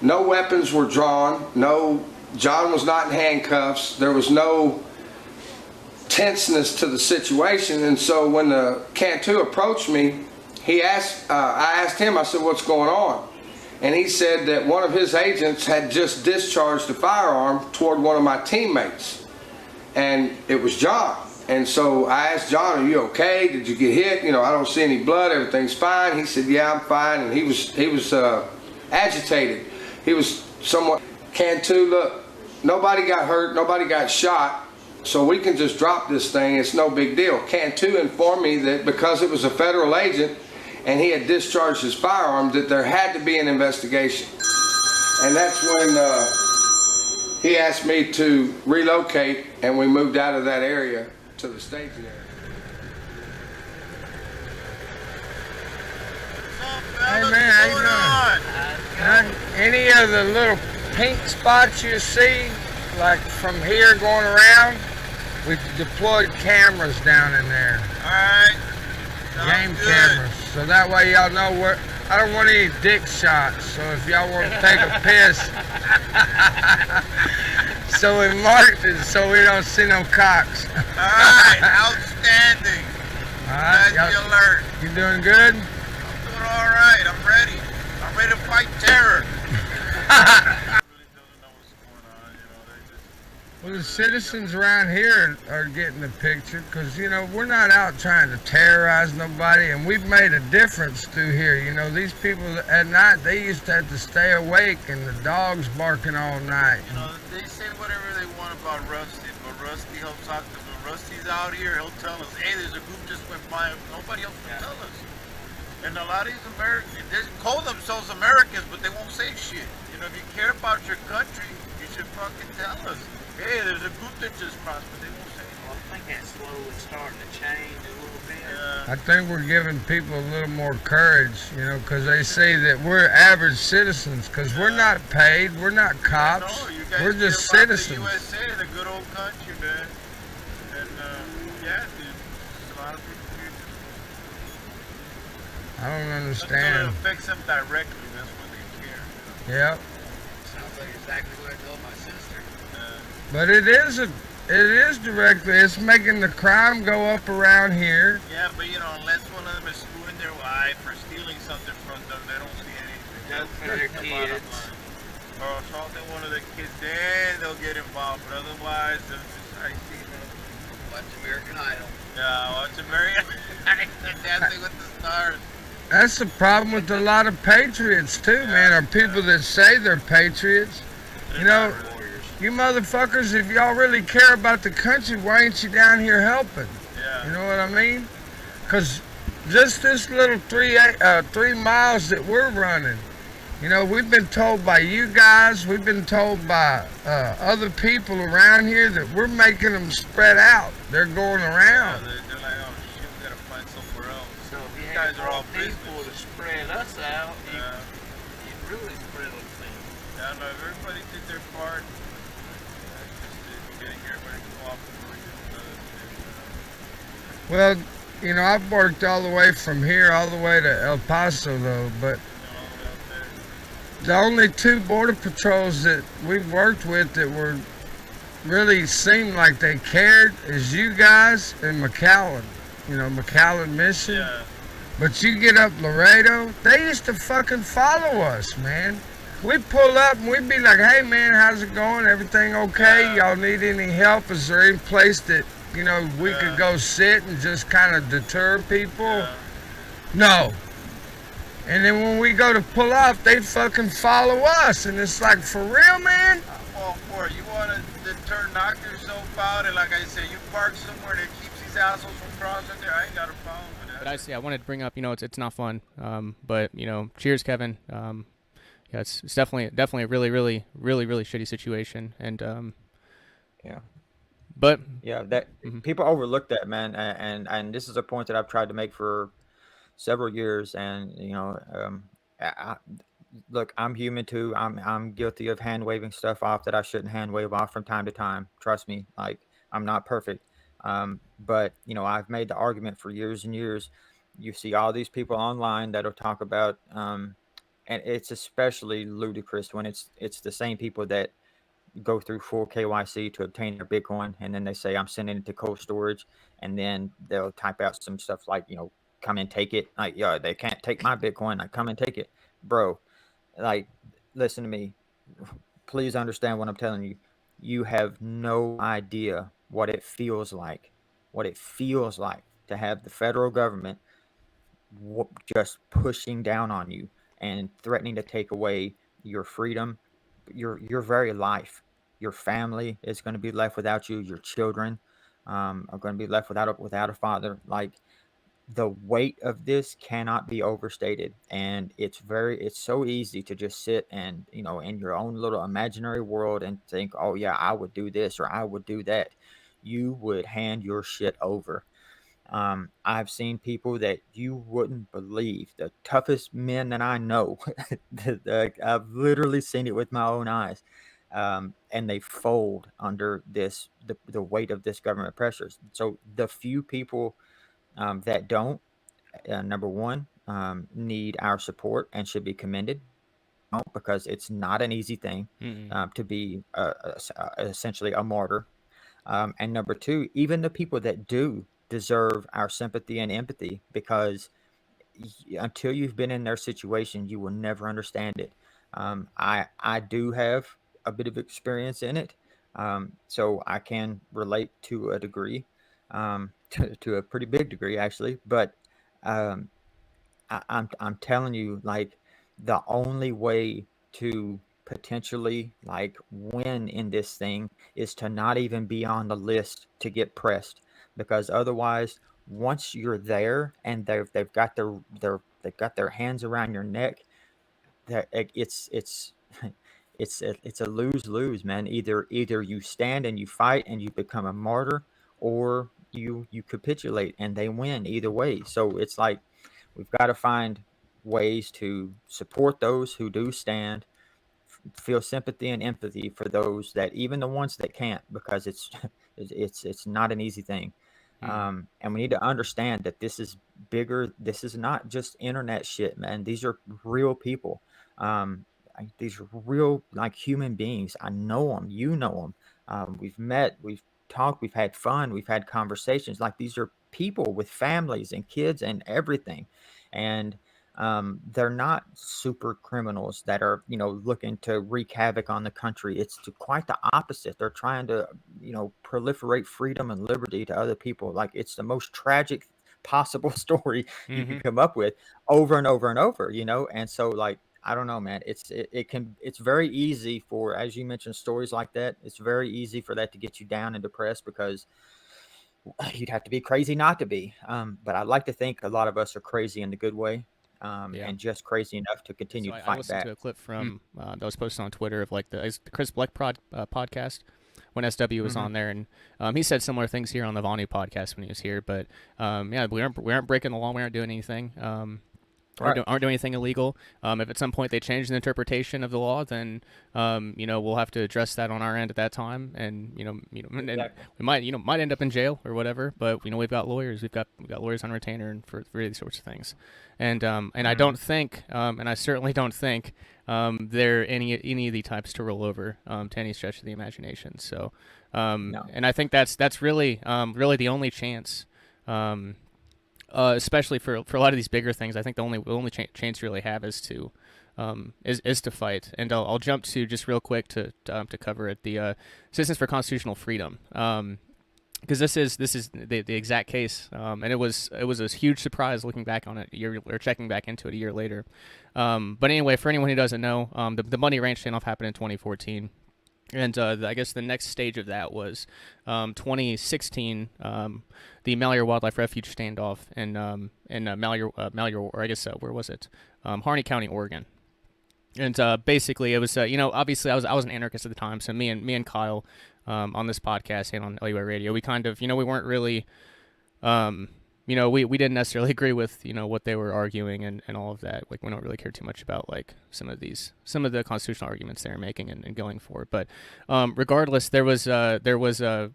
No weapons were drawn. No, John was not in handcuffs. There was no tenseness to the situation. And so when the Cantu approached me, I asked him, I said, what's going on? And he said that one of his agents had just discharged a firearm toward one of my teammates. And it was John. And so I asked John, are you okay? Did you get hit? You know, I don't see any blood. Everything's fine. He said, yeah, I'm fine. And he was agitated. He was somewhat. Cantu, look, nobody got hurt. Nobody got shot. So we can just drop this thing. It's no big deal. Cantu informed me that because it was a federal agent and he had discharged his firearm, that there had to be an investigation. And that's when he asked me to relocate, and we moved out of that area to the staging area. Hey man, how you doing? Any of the little pink spots you see, like from here going around, we deployed cameras down in there. Alright. Game cameras. So that way y'all know where. I don't want any dick shots, so if y'all want to take a piss, so we marked it so we don't see no cocks. Alright, outstanding. Alright, Glad you alert. You doing good? I'm doing alright, I'm ready. I'm ready to fight terror. Well, the citizens around here are getting the picture because, you know, we're not out trying to terrorize nobody, and we've made a difference through here. You know, these people at night, they used to have to stay awake and the dogs barking all night. You know, they say whatever they want about Rusty, but Rusty helps out. When Rusty's out here, he'll tell us, hey, there's a group just went by. Nobody else will tell us. And a lot of these Americans, they call themselves Americans, but they won't say shit. You know, if you care about your country, you should fucking tell us. Hey, there's a group that just crossed, but they won't say anything. Well, I think that's slowly starting to change a little bit. I think we're giving people a little more courage, you know, because they say that we're average citizens, because we're not paid, we're not cops, we're just citizens. The USA, the good old country, man. And, yeah, dude, there's a lot of people here. I don't Until understand. it affects them directly, that's when they care. Yep. Sounds like exactly what I told my sister. But it is directly. It's making the crime go up around here. Yeah, but you know, unless one of them is screwing their wife or stealing something from them, they don't see anything. That's for their kids. Or assaulting one of the kids, then they'll get involved. But otherwise, they'll just, I see them. Watch American Idol. Yeah, watch American Idol. Dancing with the Stars. That's the problem with a lot of patriots too, man, are people that say they're patriots. You know, you motherfuckers, if y'all really care about the country, why ain't you down here helping? Yeah. You know what I mean? Because just this little 3 miles that we're running, you know, we've been told by you guys, we've been told by other people around here that we're making them spread out. They're going around. Yeah, they're like, oh shit, we gotta find somewhere else. So if you These had guys are all people to spread us out, you'd really spread us things. Yeah, no, if everybody did their part, getting everybody cooperative. Well, you know, I've worked all the way from here all the way to El Paso though, but the only 2 border patrols that we've worked with that were really seemed like they cared is you guys and McAllen. You know, McAllen Mission. Yeah. But you get up Laredo, they used to fucking follow us, man. We'd pull up and we'd be like, hey man, how's it going? Everything okay? Y'all need any help? Is there any place that, you know, we could go sit and just kind of deter people? No. And then when we go to pull off, they fucking follow us. And it's like, for real, man? I'm all for it. You want to deter, knock yourself out, and like I said, you park somewhere that keeps these assholes from crossing there. I ain't got a problem with that. But I wanted to bring up, you know, it's not fun. But you know, cheers, Kevin. Yeah, it's definitely a really shitty situation, and Yeah. but Yeah, that people overlook that, man, and this is a point that I've tried to make for several years, and you know, look, I'm human too. I'm guilty of hand waving stuff off that I shouldn't hand wave off from time to time. Trust me, like I'm not perfect, but you know, I've made the argument for years and years. You see all these people online that'll talk about, and it's especially ludicrous when it's the same people that go through full KYC to obtain their Bitcoin, and then they say I'm sending it to cold storage, and then they'll type out some stuff like, you know, come and take it. Like, yeah, they can't take my Bitcoin. Like, come and take it, bro. Like, listen to me. Please understand what I'm telling you. You have no idea what it feels like. What it feels like to have the federal government just pushing down on you and threatening to take away your freedom, your very life. Your family is going to be left without you. Your children are going to be left without a father. Like, the weight of this cannot be overstated, and it's so easy to just sit and, you know, in your own little imaginary world and think, oh yeah, I would do this or I would do that. you would hand your shit over. I've seen people that you wouldn't believe, the toughest men that I know. I've literally seen it with my own eyes. And they fold under the weight of this government pressures. So the few people that don't, number one, need our support and should be commended, because it's not an easy thing to be essentially a martyr. And number two, even the people that do deserve our sympathy and empathy, because until you've been in their situation, you will never understand it. I do have a bit of experience in it, so I can relate to a degree, to a pretty big degree actually. But um, I'm telling you, like, the only way to potentially like win in this thing is to not even be on the list to get pressed, because otherwise, once you're there and they've got they've got their hands around your neck, that it's it's a lose-lose, man. Either you stand and you fight and you become a martyr, or you capitulate and they win either way. So it's like we've got to find ways to support those who do stand, feel sympathy and empathy for those that, even the ones that can't, because it's it's not an easy thing. And we need to understand that this is bigger. This is not just internet shit, man. These are real people. These are real, like, human beings. I know them. You know them. We've met. We've talked. We've had fun. We've had conversations. Like, these are people with families and kids and everything, and they're not super criminals that are, looking to wreak havoc on the country. It's quite the opposite. They're trying to, proliferate freedom and liberty to other people. Like, it's the most tragic possible story you can come up with, over and over and over, And so, like, I don't know, man. It's very easy for, as you mentioned, stories like that. It's very easy for that to get you down and depressed, because you'd have to be crazy not to be. But I'd like to think a lot of us are crazy in the good way. And just crazy enough to continue So to I fight listened back. to a clip from that was posted on Twitter of like the Chris Black podcast when SW was on there, and he said similar things here on the Vonu podcast when he was here. But yeah, we aren't breaking the law. We aren't doing anything. Aren't doing anything illegal. If at some point they change the interpretation of the law, then we'll have to address that on our end at that time, and and we might end up in jail or whatever. But we've got lawyers. We've got lawyers on retainer and for these sorts of things. And I don't think, and I certainly don't think, there are any of the types to roll over to any stretch of the imagination. So, No. and I think that's really the only chance. Especially for a lot of these bigger things, I think the only chance you really have is to fight. And I'll jump to just real quick to cover it, the Citizens for Constitutional Freedom, because this is the exact case, and it was a huge surprise looking back on it checking back into it a year later. But anyway, for anyone who doesn't know, the Money Ranch standoff happened in 2014. And I guess the next stage of that was 2016, the Malheur Wildlife Refuge standoff in Malheur, or I guess where was it? Harney County, Oregon. And basically, it was obviously I was an anarchist at the time, so me and Kyle on this podcast and on LUA Radio, we kind of we weren't really we didn't necessarily agree with what they were arguing and all of that. Like, we don't really care too much about like some of the constitutional arguments they're making and going for. But regardless, there was the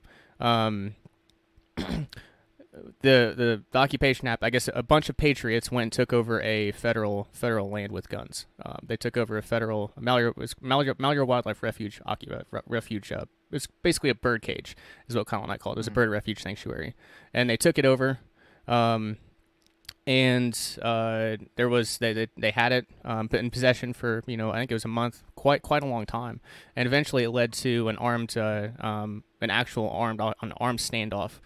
occupation app. I guess a bunch of patriots went and took over a federal land with guns. They took over a federal Malheur Wildlife Refuge refuge. It's basically a bird cage, is what Colin and I called it. It was a bird refuge sanctuary, and they took it over. And there was they had it put in possession for I think it was a month, quite a long time, and eventually it led to an actual armed standoff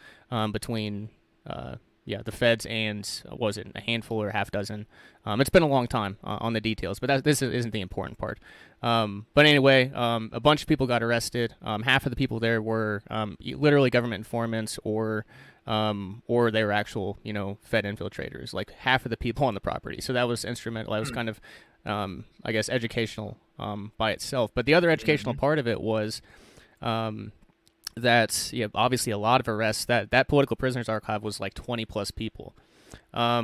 between the feds and was it a handful or a half dozen. It's been a long time on the details, but this isn't the important part. But anyway, a bunch of people got arrested. Half of the people there were literally government informants or they were actual, Fed infiltrators, like half of the people on the property. So that was instrumental. That was kind of, I guess, educational by itself. But the other educational part of it was that obviously a lot of arrests. That political prisoners archive was like 20 plus people. I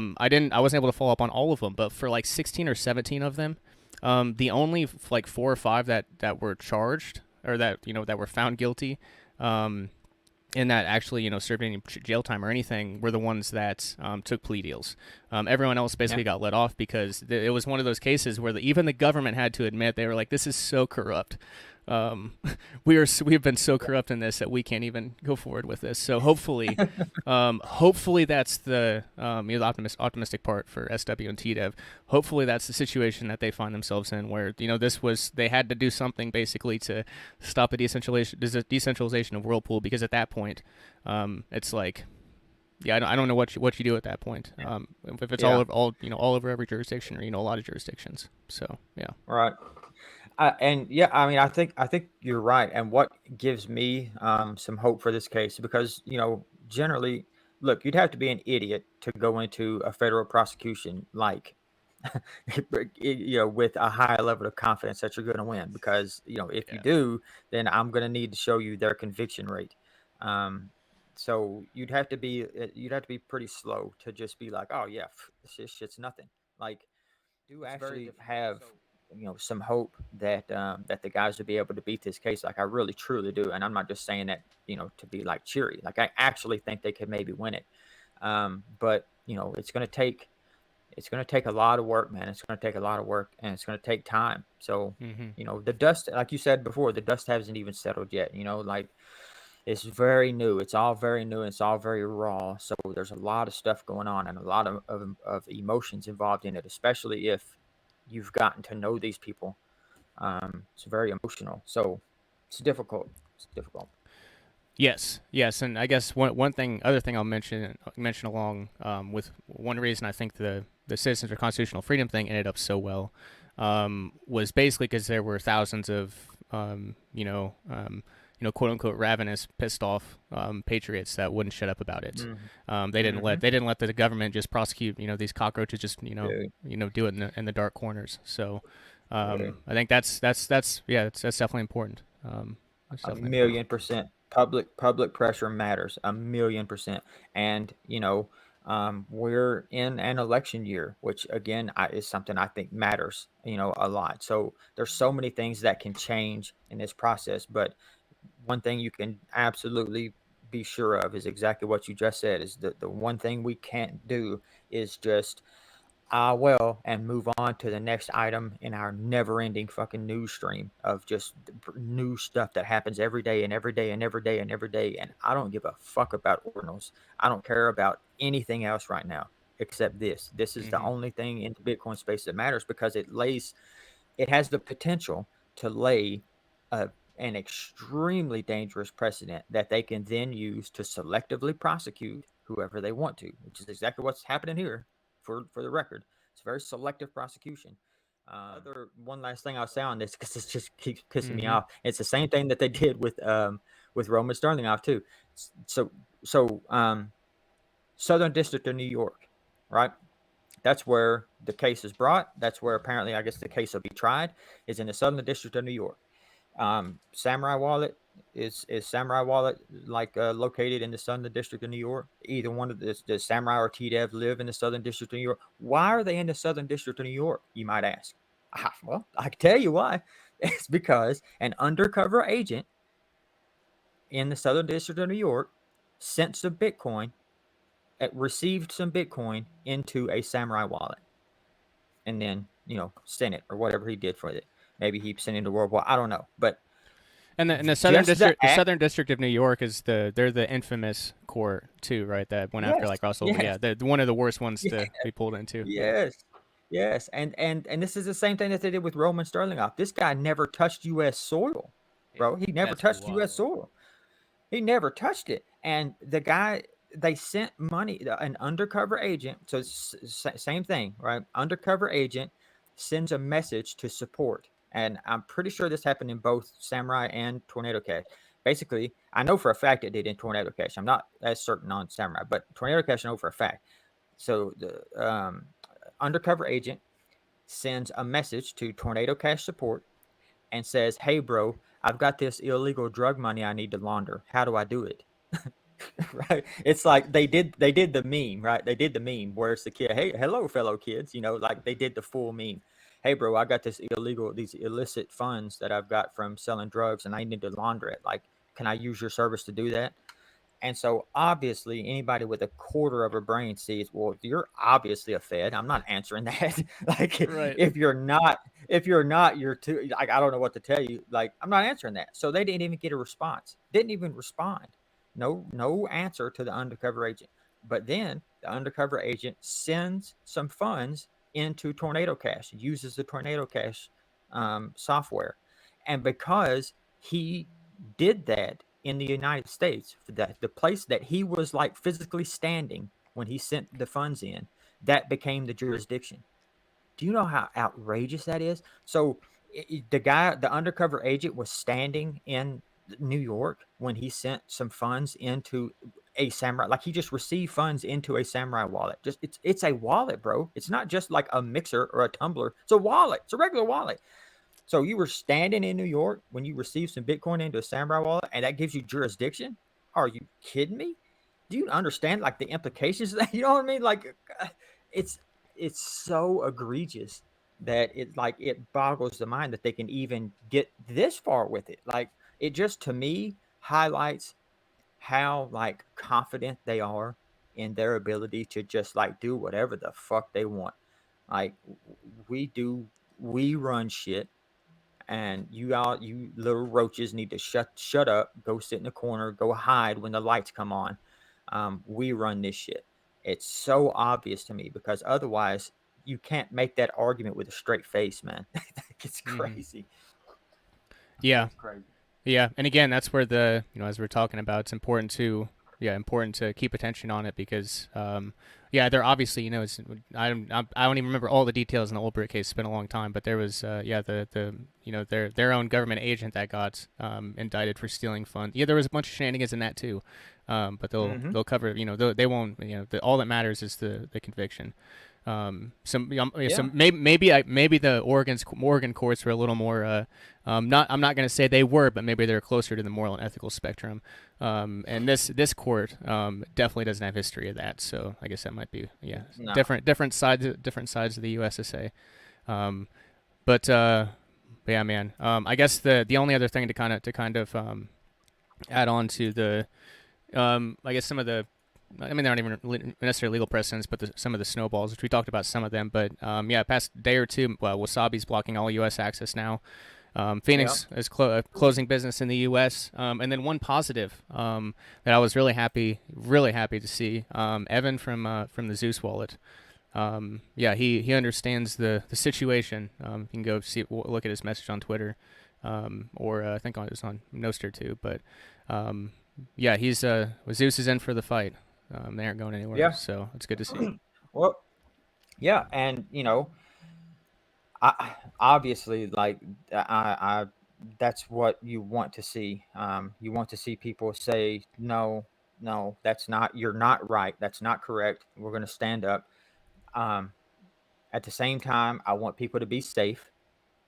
wasn't able to follow up on all of them, but for like 16 or 17 of them, the only like 4 or 5 that were charged, or that that were found guilty, and that actually served any jail time or anything, were the ones that took plea deals. Everyone else basically got let off because it was one of those cases where even the government had to admit, they were like, this is so corrupt. We've been so corrupt in this that we can't even go forward with this. So hopefully, hopefully that's the the optimistic part for SW and TDev. Hopefully that's the situation that they find themselves in, where they had to do something basically to stop the decentralization of Whirlpool, because at that point, it's like, I don't know what you do at that point. If it's all over every jurisdiction, or a lot of jurisdictions. So yeah. Right. And yeah, I mean, I think you're right. And what gives me some hope for this case, because generally, look, you'd have to be an idiot to go into a federal prosecution like with a high level of confidence that you're going to win, because if you do, then I'm going to need to show you their conviction rate. So you'd have to be pretty slow to just be like, oh yeah, this shit's nothing. Like, do actually have some hope that that the guys will be able to beat this case. Like, I really truly do, and I'm not just saying that to be like cheery. Like, I actually think they could maybe win it. But it's going to take a lot of work, man. It's going to take a lot of work, and it's going to take time. So the dust, like you said before, the dust hasn't even settled yet. Like, it's very new. It's all very new. And it's all very raw. So there's a lot of stuff going on, and a lot of emotions involved in it, especially if you've gotten to know these people. It's very emotional. So it's difficult. Yes, and I guess other thing I'll mention along with one reason I think the citizens or constitutional freedom thing ended up so well was basically because there were thousands of quote unquote ravenous, pissed off patriots that wouldn't shut up about it. They didn't let the government just prosecute these cockroaches, just do it in the dark corners. So I think that's definitely important. That's definitely 1,000,000%. Public pressure matters 1,000,000%. And we're in an election year, which again is something I think matters a lot. So there's so many things that can change in this process, but one thing you can absolutely be sure of is exactly what you just said, is that the one thing we can't do is just and move on to the next item in our never-ending fucking news stream of just new stuff that happens every day and every day and every day and every day. And I don't give a fuck about ordinals. I don't care about anything else right now except this. This is the only thing in the Bitcoin space that matters, because it has the potential to lay an extremely dangerous precedent that they can then use to selectively prosecute whoever they want to, which is exactly what's happening here. For the record, it's very selective prosecution. One last thing I'll say on this, because it just keeps pissing me off. It's the same thing that they did with Roman Sterlingoff too. So Southern District of New York, right? That's where the case is brought. That's where apparently, I guess, the case will be tried, is in the Southern District of New York. Samourai wallet is Samourai wallet located in the Southern District of New York? Either one of does Samourai or TDev live in the Southern District of New York? Why are they in the Southern District of New York, you might ask? Well, I can tell you why. It's because an undercover agent in the Southern District of New York sent some Bitcoin, received some Bitcoin into a Samourai wallet, and then sent it, or whatever he did for it. Maybe he sent it into World War. I don't know, but the Southern District of New York is they're the infamous court too, right? That went after like Russell. Yes. Yeah, one of the worst ones to be pulled into. Yes, and this is the same thing that they did with Roman Sterlingoff. This guy never touched U.S. soil, bro. He never touched U.S. soil. He never touched it. And the guy, they sent money, an undercover agent. So same thing, right? Undercover agent sends a message to support. And I'm pretty sure this happened in both Samourai and Tornado Cash. Basically, I know for a fact it did in Tornado Cash. I'm not as certain on Samourai, but Tornado Cash I know for a fact. So the undercover agent sends a message to Tornado Cash support and says, "Hey, bro, I've got this illegal drug money I need to launder. How do I do it? Right? It's like they did the meme, right? They did the meme where it's the kid, hey, hello, fellow kids. You know, like they did the full meme. Hey, bro, I got these illicit funds that I've got from selling drugs, and I need to launder it. Like, can I use your service to do that? And so obviously anybody with a quarter of a brain sees, well, you're obviously a Fed. I'm not answering that. Like Right. if you're not, you're too, like, I don't know what to tell you. Like, I'm not answering that. So they didn't even get a response. Didn't even respond. No answer to the undercover agent. But then the undercover agent sends some funds into Tornado Cash, uses the Tornado Cash software. And because he did that in the United States, that the place that he was like physically standing when he sent the funds in, that became the jurisdiction. Do you know how outrageous that is? So the undercover agent was standing in New York when he sent some funds into a Samurai, like he just received funds into a Samurai wallet. Just it's a wallet, bro. It's not just like a mixer or a tumbler. It's a wallet. It's a regular wallet. So you were standing in New York when you received some Bitcoin into a Samurai wallet, and that gives you jurisdiction? Are you kidding me? Do you understand like the implications of that? You know what I mean? Like, it's it's so egregious that it boggles the mind that they can even get this far with it. Like, it just, to me, highlights how like confident they are in their ability to just like do whatever the fuck they want. Like, we run shit, and you little roaches need to shut up, go sit in the corner, go hide when the lights come on. We run this shit. It's so obvious to me, because otherwise you can't make that argument with a straight face, man. It's crazy. Yeah. It's crazy. Yeah, and again, that's where the, as we're talking about, it's important to keep attention on it, because they're obviously, I don't even remember all the details in the Ulbricht case. It's been a long time, but there was their own government agent that got indicted for stealing funds. Yeah, there was a bunch of shenanigans in that too, but they'll cover, they won't, all that matters is the conviction. So maybe the Oregon courts were a little more I'm not going to say they were, but maybe they're closer to the moral and ethical spectrum. And this court definitely doesn't have history of that. So I guess that might be No. different sides of the USSA. But yeah, man. I guess the only other thing to kind of add on to the I guess some of the, I mean, they aren't even necessarily legal precedents, but some of the snowballs, which we talked about some of them. But past day or two, Wasabi's blocking all U.S. access now. Phoenix is closing business in the U.S. And then one positive that I was really happy to see, Evan from the Zeus wallet. He understands the situation. You can go look at his message on Twitter, or I think it's on Nostr too. But he's Zeus is in for the fight. They aren't going anywhere, so it's good to see. Well, yeah, and I obviously, like, I that's what you want to see. You want to see people say, no, that's not, you're not right. That's not correct. We're going to stand up. At the same time, I want people to be safe.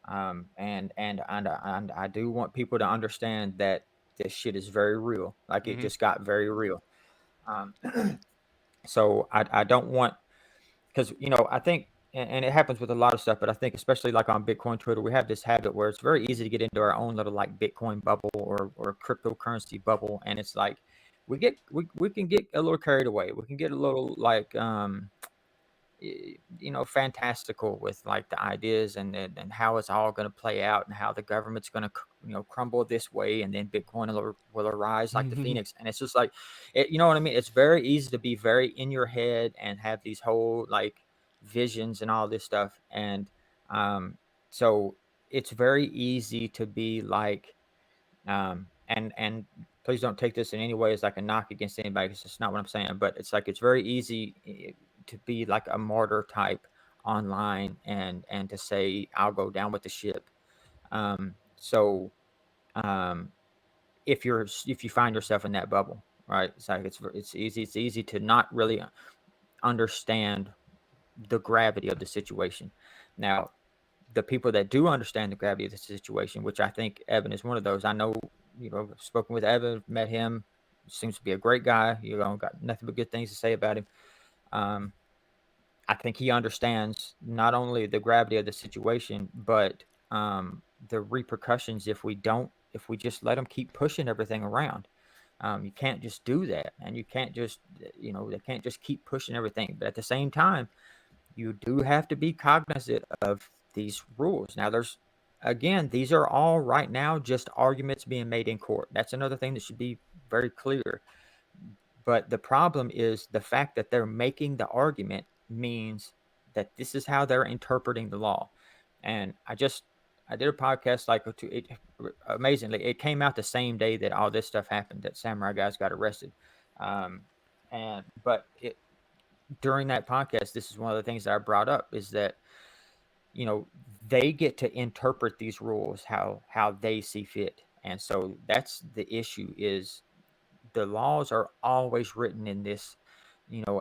And I do want people to understand that this shit is very real. Like, it just got very real. So I don't want, because I think, and it happens with a lot of stuff, but I think especially like on Bitcoin Twitter, we have this habit where it's very easy to get into our own little like Bitcoin bubble or cryptocurrency bubble, and it's like we can get a little carried away. We can get a little like fantastical with like the ideas and how it's all going to play out, and how the government's going to crumble this way, and then Bitcoin will arise like the Phoenix. And it's just like, you know what I mean? It's very easy to be very in your head and have these whole like visions and all this stuff. And so it's very easy to be like, and please don't take this in any way as like a knock against anybody, because it's not what I'm saying, but it's like, it's very easy to be like a martyr type online and to say, I'll go down with the ship. If you find yourself in that bubble, right, it's like it's easy to not really understand the gravity of the situation. Now, the people that do understand the gravity of the situation, which I think Evan is one of those. I know, I've spoken with Evan, met him, seems to be a great guy. Got nothing but good things to say about him. I think he understands not only the gravity of the situation, but the repercussions if we just let them keep pushing everything around. You can't just do that, and you can't just, they can't just keep pushing everything. But at the same time, you do have to be cognizant of these rules. Now, these are all right now just arguments being made in court. That's another thing that should be very clear. But the problem is the fact that they're making the argument means that this is how they're interpreting the law. And I did a podcast amazingly, it came out the same day that all this stuff happened, that Samurai guys got arrested. During that podcast, this is one of the things that I brought up, is that, they get to interpret these rules how they see fit. And so that's the issue, is the laws are always written in this,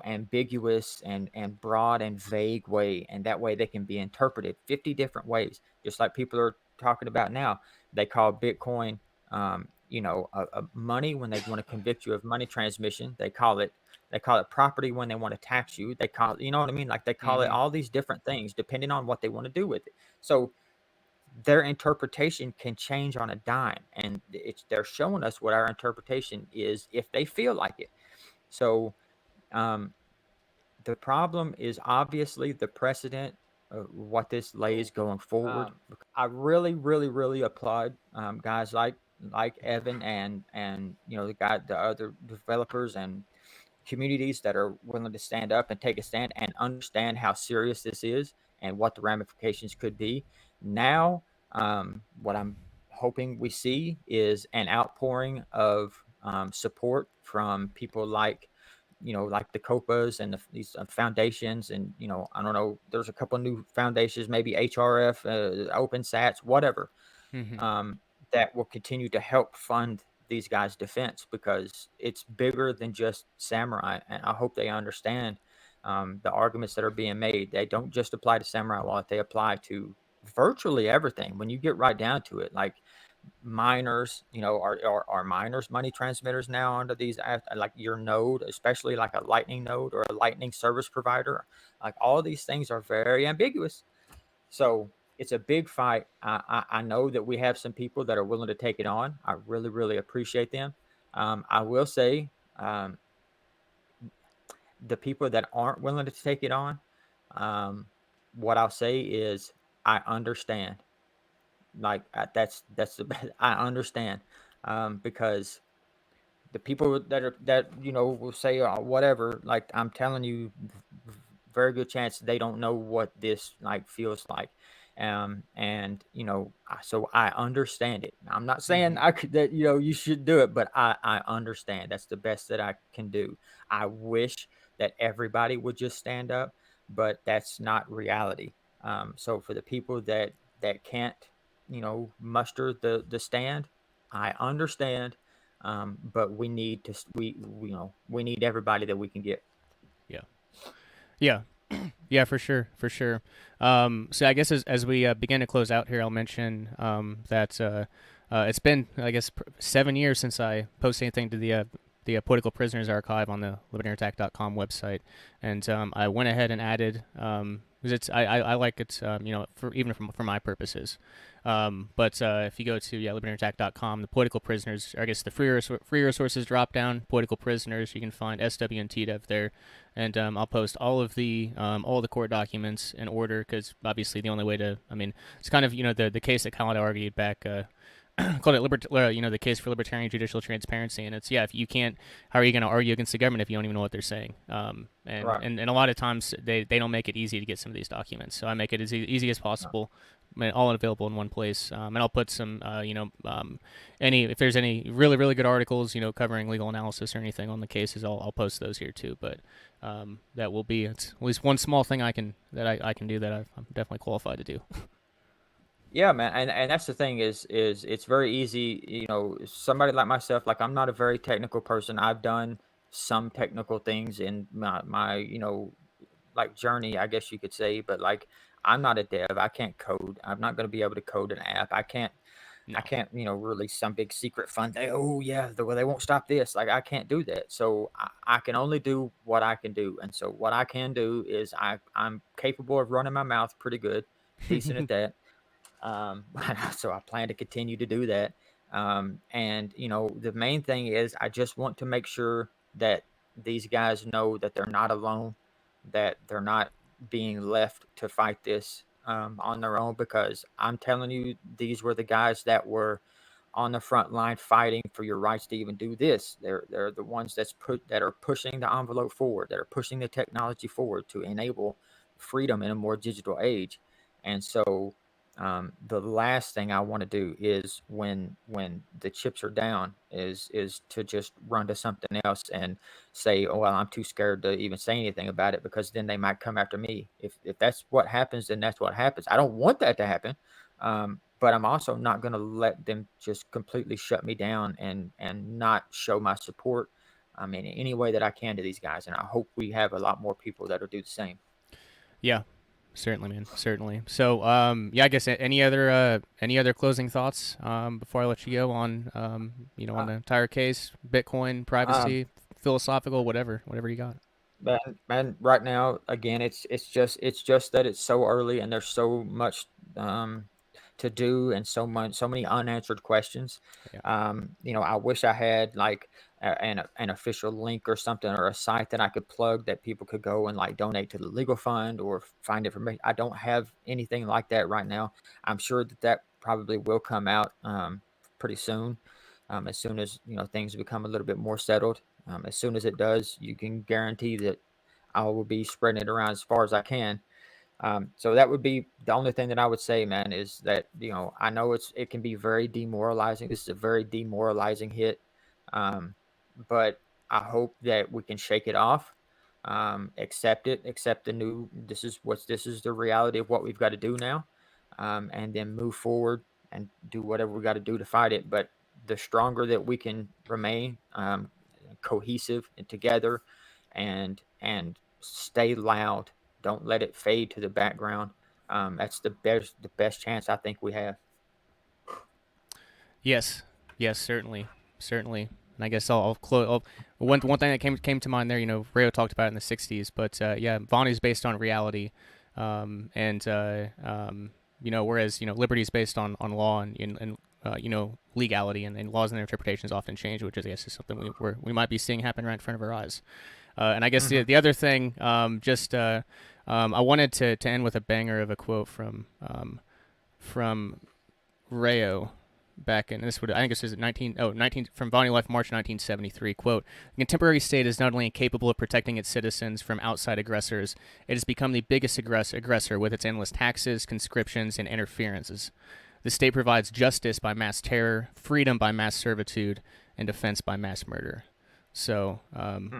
ambiguous and broad and vague way. And that way they can be interpreted 50 different ways, just like people are talking about now. They call Bitcoin, a money when they want to convict you of money transmission. They call it property when they want to tax you. They call it, you know what I mean? Like, they call it all these different things depending on what they want to do with it. So their interpretation can change on a dime, and they're showing us what our interpretation is if they feel like it. So the problem is obviously the precedent of what this lays going forward. I really, really, really applaud guys like Evan and the other developers and communities that are willing to stand up and take a stand and understand how serious this is and what the ramifications could be. Now, what I'm hoping we see is an outpouring of support from people like the COPAs and these foundations. And, I don't know, there's a couple new foundations, maybe HRF, Open Sats, whatever, that will continue to help fund these guys' defense, because it's bigger than just Samurai. And I hope they understand the arguments that are being made. They don't just apply to Samurai wallet, they apply to virtually everything. When you get right down to it, like miners, are miners money transmitters now under these, like your node, especially like a Lightning node or a Lightning service provider. Like, all these things are very ambiguous. So it's a big fight. I know that we have some people that are willing to take it on. I really, really appreciate them. I will say, the people that aren't willing to take it on, what I'll say is, I understand. Like, that's I understand, because the people that will say whatever, like, I'm telling you, very good chance they don't know what this like feels like. And so I understand it. I'm not saying I could that you should do it, but I understand. That's the best that I can do. I wish that everybody would just stand up, but that's not reality. So for the people that can't muster the stand, I understand. But we need we need everybody that we can get. Yeah, yeah, for sure, for sure. So I guess as we begin to close out here, I'll mention that it's been, I guess, 7 years since I posted anything to the Political Prisoners Archive on the libertarianattack.com website, and I went ahead and added, because I like it, for my purposes. But if you go to libertarianattack.com, the political prisoners, or I guess the free resources drop down, political prisoners, you can find SW and TDev there, and I'll post all the court documents in order, because obviously the only way to, it's kind of the case that Khaled argued back. Called it the case for libertarian judicial transparency, and it's if you can't, how are you going to argue against the government if you don't even know what they're saying? And a lot of times they don't make it easy to get some of these documents, so I make it as easy as possible, all available in one place. And I'll put some if there's any really good articles covering legal analysis or anything on the cases, I'll post those here too. But that will be at least one small thing I can do that I'm definitely qualified to do. Yeah, man, and that's the thing is it's very easy, somebody like myself, like, I'm not a very technical person. I've done some technical things in my like journey, I guess you could say. But like, I'm not a dev. I can't code. I'm not going to be able to code an app. I can't, release some big secret fun thing. Oh yeah, they won't stop this. Like, I can't do that. So I can only do what I can do. And so what I can do is I'm capable of running my mouth pretty good, decent at that. So I plan to continue to do that. And the main thing is I just want to make sure that these guys know that they're not alone, that they're not being left to fight this on their own, because I'm telling you, these were the guys that were on the front line fighting for your rights to even do this. They're the ones that are pushing the envelope forward, that are pushing the technology forward to enable freedom in a more digital age. And so the last thing I want to do is when the chips are down is to just run to something else and say, oh well, I'm too scared to even say anything about it, because then they might come after me. If that's what happens, then that's what happens. I don't want that to happen, but I'm also not going to let them just completely shut me down and not show my support. I mean, in any way that I can to these guys, and I hope we have a lot more people that'll do the same. Yeah. Certainly, man. Certainly. So, yeah, I guess any other closing thoughts before I let you go on, on the entire case, Bitcoin, privacy, philosophical, whatever you got. Man, right now, again, it's just that it's so early and there's so much to do and so many unanswered questions. Yeah. I wish I had like an official link or something, or a site that I could plug that people could go and like donate to the legal fund or find information. I don't have anything like that right now. I'm sure that probably will come out pretty soon, as soon as things become a little bit more settled. As soon as it does, you can guarantee that I will be spreading it around as far as I can. So that would be the only thing that I would say, man, is that, I know it can be very demoralizing. This is a very demoralizing hit. But I hope that we can shake it off, accept the new, this is the reality of what we've got to do now. And then move forward and do whatever we got to do to fight it. But the stronger that we can remain, cohesive and together and stay loud, don't let it fade to the background. That's the best chance I think we have. Yes, certainly. And I guess I'll close. One thing that came to mind there, Rayo talked about it in the 60s, but yeah, Vonu is based on reality, and whereas liberty is based on law and legality, and laws and their interpretations often change, which I guess is something we might be seeing happen right in front of our eyes. And I guess the other thing, I wanted to end with a banger of a quote from Rayo back in, this would, I think this is 19 from Vonu Life, March 1973, quote, "The contemporary state is not only incapable of protecting its citizens from outside aggressors, it has become the biggest aggressor with its endless taxes, conscriptions, and interferences. The state provides justice by mass terror, freedom by mass servitude, and defense by mass murder." So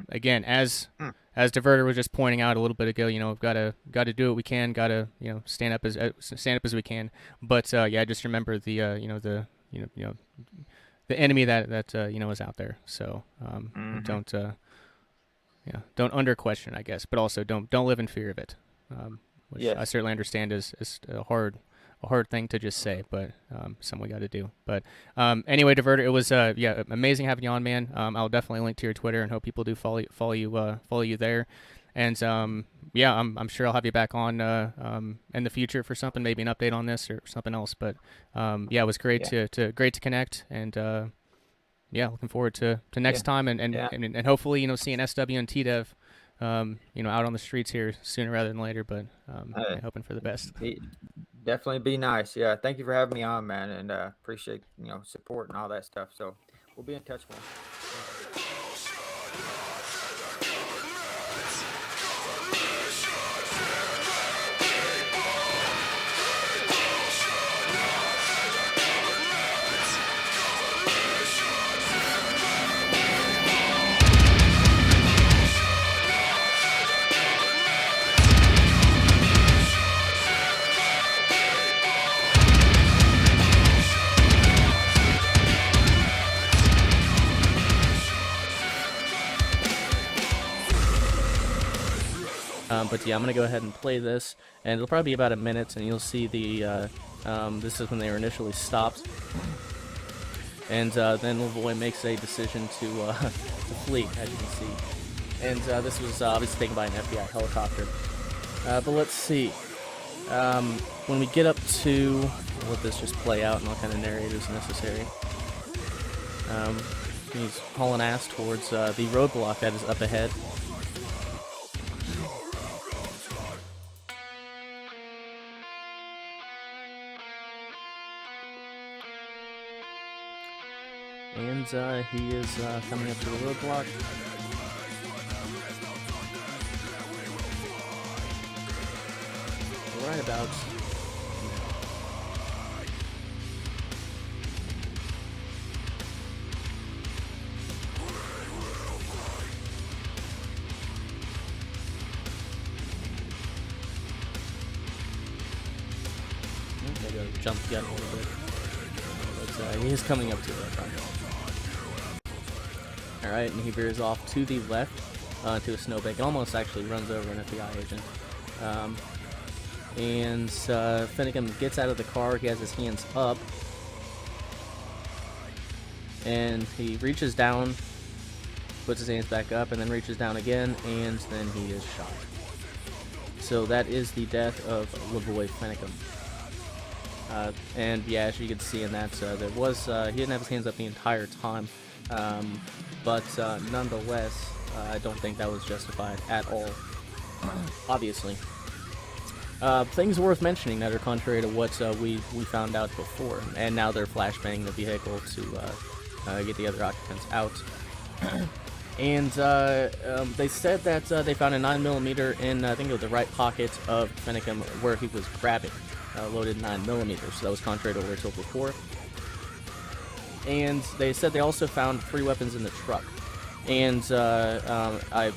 again, as Diverter was just pointing out a little bit ago, we've got to do what we can, got to stand up as we can. But yeah, just remember the the enemy that is out there. So don't under question, I guess, but also don't live in fear of it, which I certainly understand is a hard thing to just say, but something we got to do. But anyway, Diverter, it was amazing having you on, man. I'll definitely link to your Twitter and hope people do follow you there. And I'm sure I'll have you back on in the future for something, maybe an update on this or something else. But it was great to connect, and looking forward to next time, and hopefully seeing SW and TDev out on the streets here sooner rather than later. But hoping for the best. Definitely be nice. Yeah, thank you for having me on, man, and appreciate support and all that stuff. So we'll be in touch, man. But yeah, I'm gonna go ahead and play this, and it'll probably be about a minute, and you'll see the this is when they were initially stopped, and then Lavoie makes a decision to flee, as you can see, and this was obviously taken by an FBI helicopter. But let's see. When we get up to, I'll let this just play out, and I'll kind of narrate as necessary. He's hauling ass towards the roadblock that is up ahead. And he is coming up to the roadblock. Right about I gotta jump the gun a little bit. But he is coming up to it right now. Alright, and he veers off to the left to a snowbank. It almost actually runs over an FBI agent. And Finnegan gets out of the car. He has his hands up. And he reaches down, puts his hands back up, and then reaches down again, and then he is shot. So that is the death of Lavoie Finnegan. And yeah, as you can see in that, there was he didn't have his hands up the entire time. But nonetheless, I don't think that was justified at all, obviously. Things worth mentioning that are contrary to what we found out before, and now they're flashbanging the vehicle to get the other occupants out. And they said that they found a 9mm in, I think it was the right pocket of Finnegan where he was grabbing, loaded 9mm, so that was contrary to what we were told before. And they said they also found 3 weapons in the truck. And I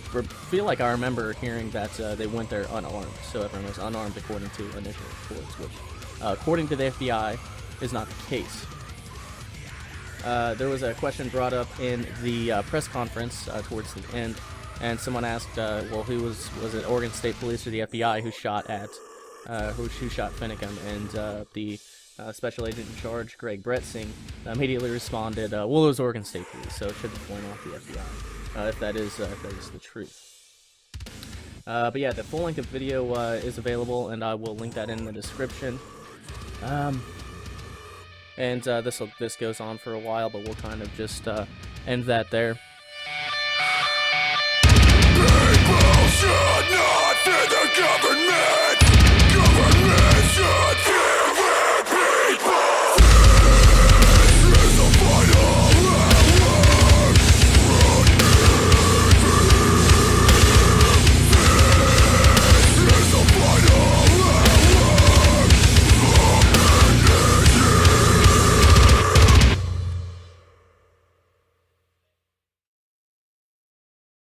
feel like I remember hearing that they went there unarmed, so everyone was unarmed according to initial reports, which, according to the FBI, is not the case. There was a question brought up in the press conference towards the end, and someone asked, well, who was it Oregon State Police or the FBI who shot at, who shot Finnegan? And the Special Agent in Charge, Greg Bretsing, immediately responded, well, it was Oregon State Police, so it should be pointing off the FBI, if that is the truth. But yeah, the full length of video is available, and I will link that in the description. And this goes on for a while, but we'll kind of just end that there.